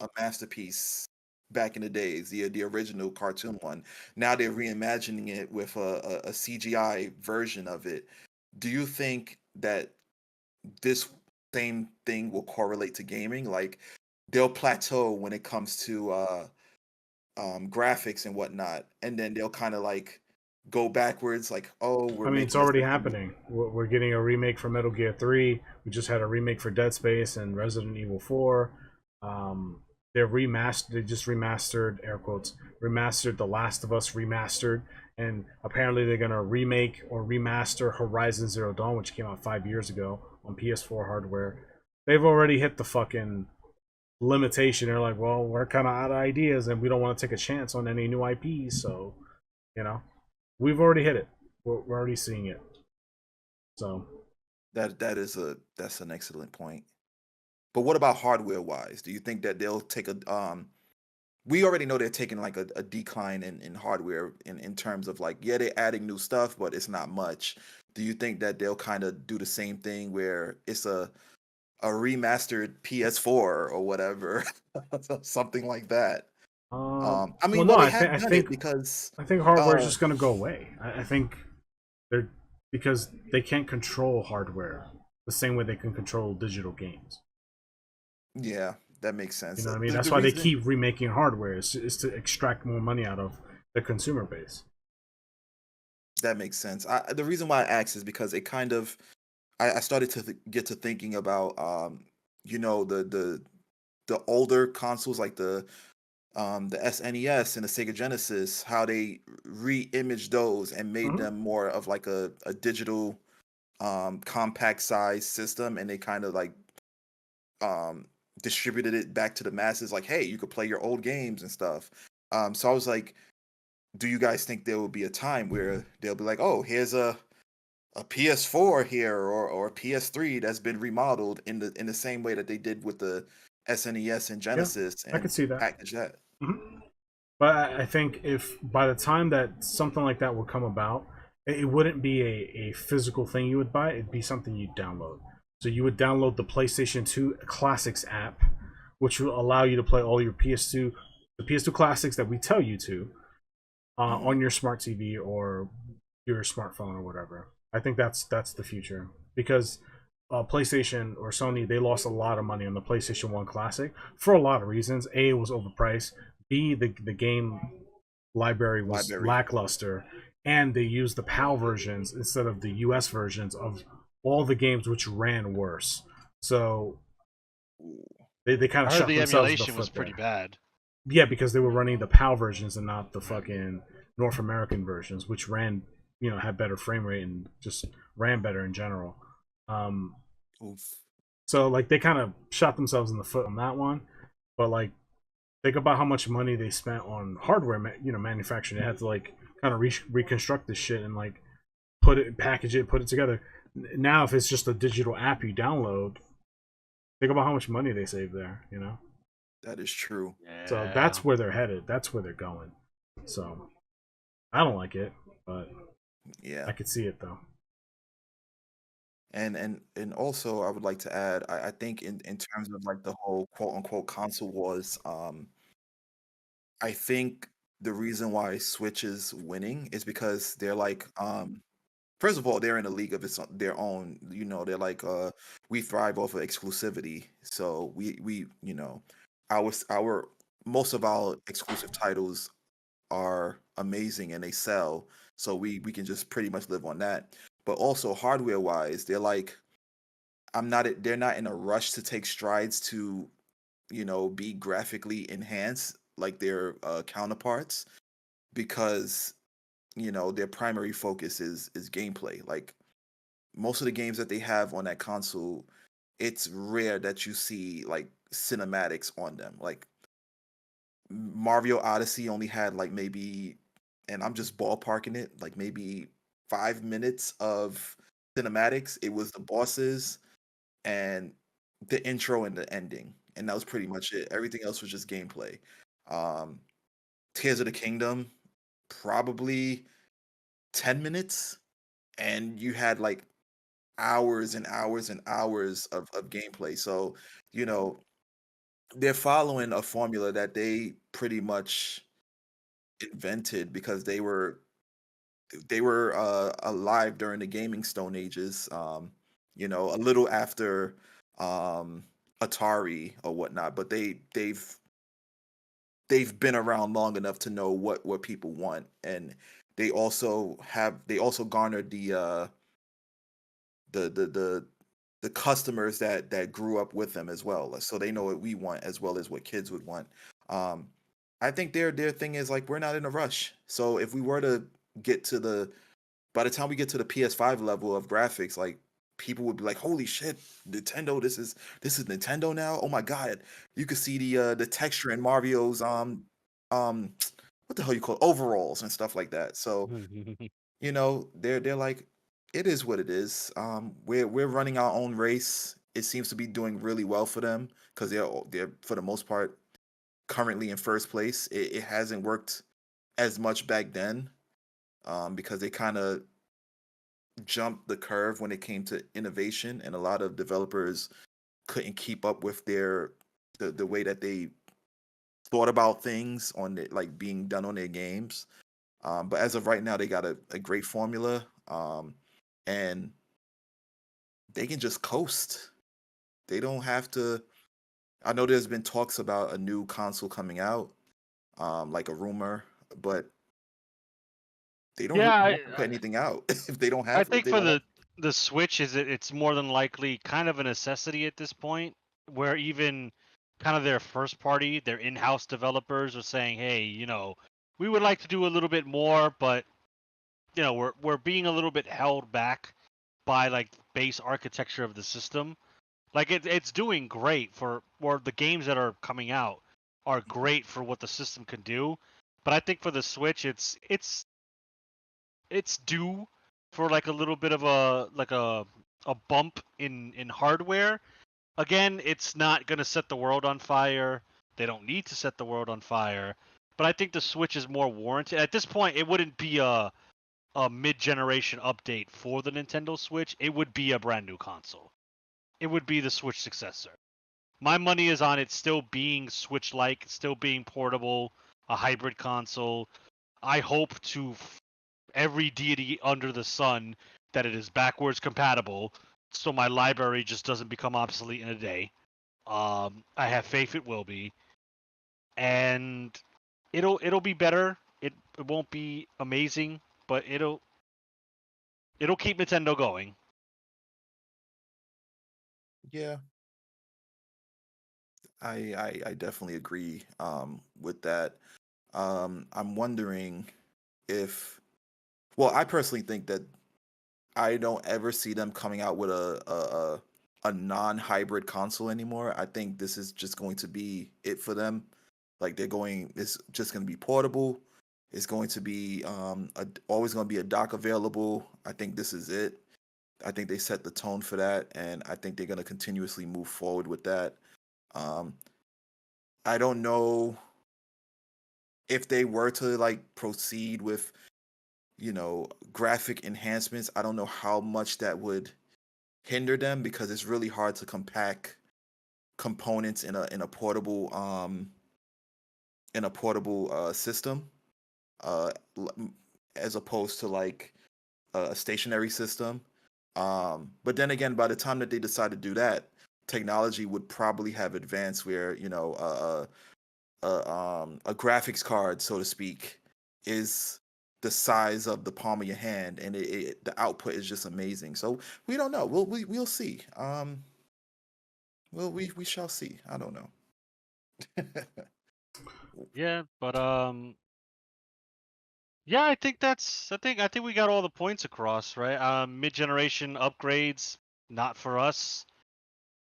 a masterpiece back in the days, the original cartoon one. Now they're reimagining it with a CGI version of it. Do you think that this same thing will correlate to gaming? Like they'll plateau when it comes to graphics and whatnot, and then they'll kind of like go backwards, like, oh, we're I mean, it's making this already into happening. We're getting a remake for Metal Gear 3. We just had a remake for Dead Space and Resident Evil 4. They're remastered. They just remastered, air quotes, remastered The Last of Us remastered, and apparently they're gonna remake or remaster Horizon Zero Dawn, which came out 5 years ago on PS4 hardware. They've already hit the fucking limitation. They're like, well, we're kind of out of ideas, and we don't want to take a chance on any new IPs. So, you know, we've already hit it. We're already seeing it. So that's an excellent point. But what about hardware wise? Do you think that they'll take a we already know they're taking like a decline in hardware in terms of like, yeah, they're adding new stuff, but it's not much. Do you think that they'll kind of do the same thing where it's a remastered PS4 or whatever, something like that? I well, mean, no, well, they I think have done it because, I think hardware is uh, just going to go away. I think they're because they can't control hardware the same way they can control digital games. yeah, that makes You sense. know what I mean? The That's why they reason, keep remaking hardware is to extract more money out of the consumer base. that makes sense. The reason why I asked is because it kind of, I started to get to thinking about, you know, the older consoles like the SNES and the Sega Genesis, how they re-imaged those and made Mhm. them more of like a digital compact size system, and they kind of like um distributed it back to the masses, like, hey, you could play your old games and stuff. So I was like, do you guys think there will be a time where they'll be like, oh, here's a PS4 here, or a PS3 that's been remodeled in the same way that they did with the SNES and Yeah, Genesis, I could and see that. package that? Mhm. But I think if by the time that something like that would come about, it wouldn't be a physical thing you would buy. It'd be something you'd download. So you would download the PlayStation 2 Classics app, which will allow you to play all your the PS2 classics that we tell you to, Mhm. on your smart TV or your smartphone or whatever. I think that's the future because PlayStation or Sony, they lost a lot of money on the PlayStation One Classic for a lot of reasons. A, it was overpriced. B, the game library was Library. lackluster, and they used the PAL versions instead of the US versions of all the games, which ran worse. So Ooh. they kind I of heard shot the themselves in the emulation was foot pretty there. bad. Yeah, because they were running the PAL versions and not the fucking North American versions, which ran, had better frame rate and just ran better in general. Um, Oof. so like they kind of shot themselves in the foot on that one. But like, think about how much money they spent on hardware, manufacturing. They had to like kind of reconstruct this shit and like put it, package it, put it together. Now, if it's just a digital app you download, think about how much money they save there. That is true. So Yeah. that's where they're headed. That's where they're going. So I don't like it, but Yeah. I could see it though. And also I would like to add, I think in terms of like the whole quote unquote console wars, I think the reason why Switch is winning is because they're like, first of all, they're in a league of their own. You know, they're like, we thrive off of exclusivity. So we our most of our exclusive titles are amazing and they sell. So we can just pretty much live on that. But also hardware wise, they're like, they're not in a rush to take strides to, be graphically enhanced like their counterparts, because their primary focus is gameplay. Like most of the games that they have on that console, it's rare that you see like cinematics on them. Like Mario Odyssey only had like maybe, and I'm just ballparking it, like maybe 5 minutes of cinematics. It was the bosses and the intro and the ending, and that was pretty much it. Everything else was just gameplay. Um, Tears of the Kingdom, probably 10 minutes, and you had like hours and hours and hours of gameplay. So, you know, they're following a formula that they pretty much invented because they were alive during the gaming stone ages. A little after um Atari or whatnot, but they've been around long enough to know what people want, and they also garnered the customers that grew up with them as well. So they know what we want as well as what kids would want. Um, I think their thing is like we're not in a rush. So if we were to get to the by the time we get to the PS5 level of graphics, like people would be like, "Holy shit, Nintendo! This is Nintendo now! Oh my god!" You could see the texture in Mario's um what the hell you call it? Overalls and stuff like that. So they're like, it is what it is. We're running our own race. It seems to be doing really well for them because they're for the most part currently in first place. It hasn't worked as much back then because they kind of jumped the curve when it came to innovation, and a lot of developers couldn't keep up with the way that they thought about things on like being done on their games. But as of right now, they got a great formula, and they can just coast. They don't have to. I know there's been talks about a new console coming out, like a rumor, but they don't Yeah, really have to put anything out if they don't I have. If think they for don't have. the Switch it's more than likely kind of a necessity at this point, where even kind of their first party, their in-house developers are saying, "Hey, we would like to do a little bit more, but we're being a little bit held back by like base architecture of the system. Like it's doing great for the games that are coming out are great for what the system can do, but I think for the Switch it's due for like a little bit of a bump in hardware. Again, it's not going to set the world on fire. They don't need to set the world on fire, but I think the Switch is more warranted. At this point, it wouldn't be a mid-generation update for the Nintendo Switch. It would be a brand new console. It would be the Switch successor. My money is on it still being Switch-like, still being portable, a hybrid console. I hope to every deity under the sun that it is backwards compatible, so my library just doesn't become obsolete in a day. I have faith it will be, and it'll be better. It won't be amazing, but it'll keep Nintendo going. Yeah, I definitely agree with that. I'm wondering if, well, I personally think that I don't ever see them coming out with a non-hybrid console anymore. I think this is just going to be it for them. Like it's just going to be portable. It's going to be always going to be a dock available. I think this is it. I think they set the tone for that, and I think they're going to continuously move forward with that. Um, I don't know if they were to like proceed with graphic enhancements. I don't know how much that would hinder them because it's really hard to compact components in a portable system uh as opposed to like a stationary system. But then again, by the time that they decide to do that, technology would probably have advanced where a graphics card, so to speak, is the size of the palm of your hand, and the output is just amazing. So we don't know. We'll see. We shall see. I don't know. Yeah, but yeah, I think we got all the points across, right? Mid-generation upgrades, not for us.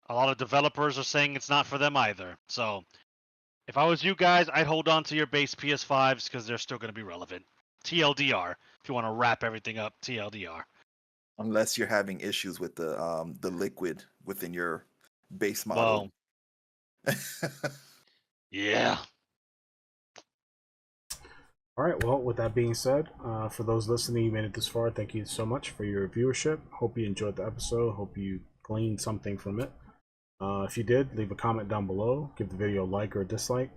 A lot of developers are saying it's not for them either. So if I was you guys, I'd hold on to your base PS5s because they're still going to be relevant. TLDR, if you want to wrap everything up, TLDR. Unless you're having issues with the liquid within your base model. Well, yeah. All right. Well, with that being said, for those listening, you made it this far. Thank you so much for your viewership. Hope you enjoyed the episode. Hope you gleaned something from it. If you did, leave a comment down below. Give the video a like or a dislike.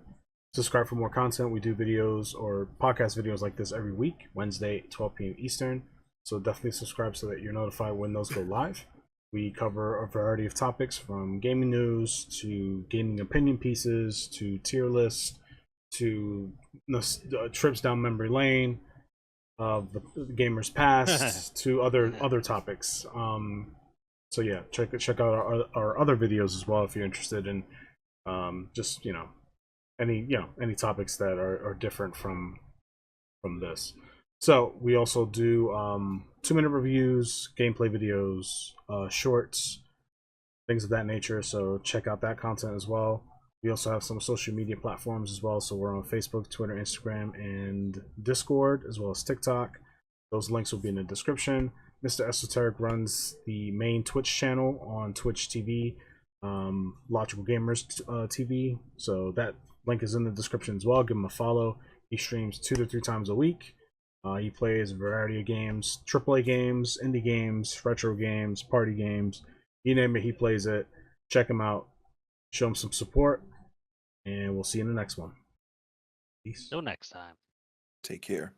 Subscribe for more content. We do videos or podcast videos like this every week, Wednesday, 12 p.m. Eastern. So definitely subscribe so that you're notified when those go live. We cover a variety of topics from gaming news to gaming opinion pieces to tier lists to trips down memory lane, of the gamers past to other topics. So yeah, check out our other videos as well if you're interested in just any topics that are different from this. So we also do 2-minute reviews, gameplay videos, shorts, things of that nature. So check out that content as well. We also have some social media platforms as well. So we're on Facebook, Twitter, Instagram, and Discord, as well as TikTok. Those links will be in the description. Mr. Esoteric runs the main Twitch channel on Twitch TV, Logical Gamers TV. So that link is in the description as well. Give him a follow. He streams 2 to 3 times a week. He plays a variety of games, AAA games, indie games, retro games, party games. You name it, he plays it. Check him out. Show him some support. And we'll see you in the next one. Peace. Till next time. Take care.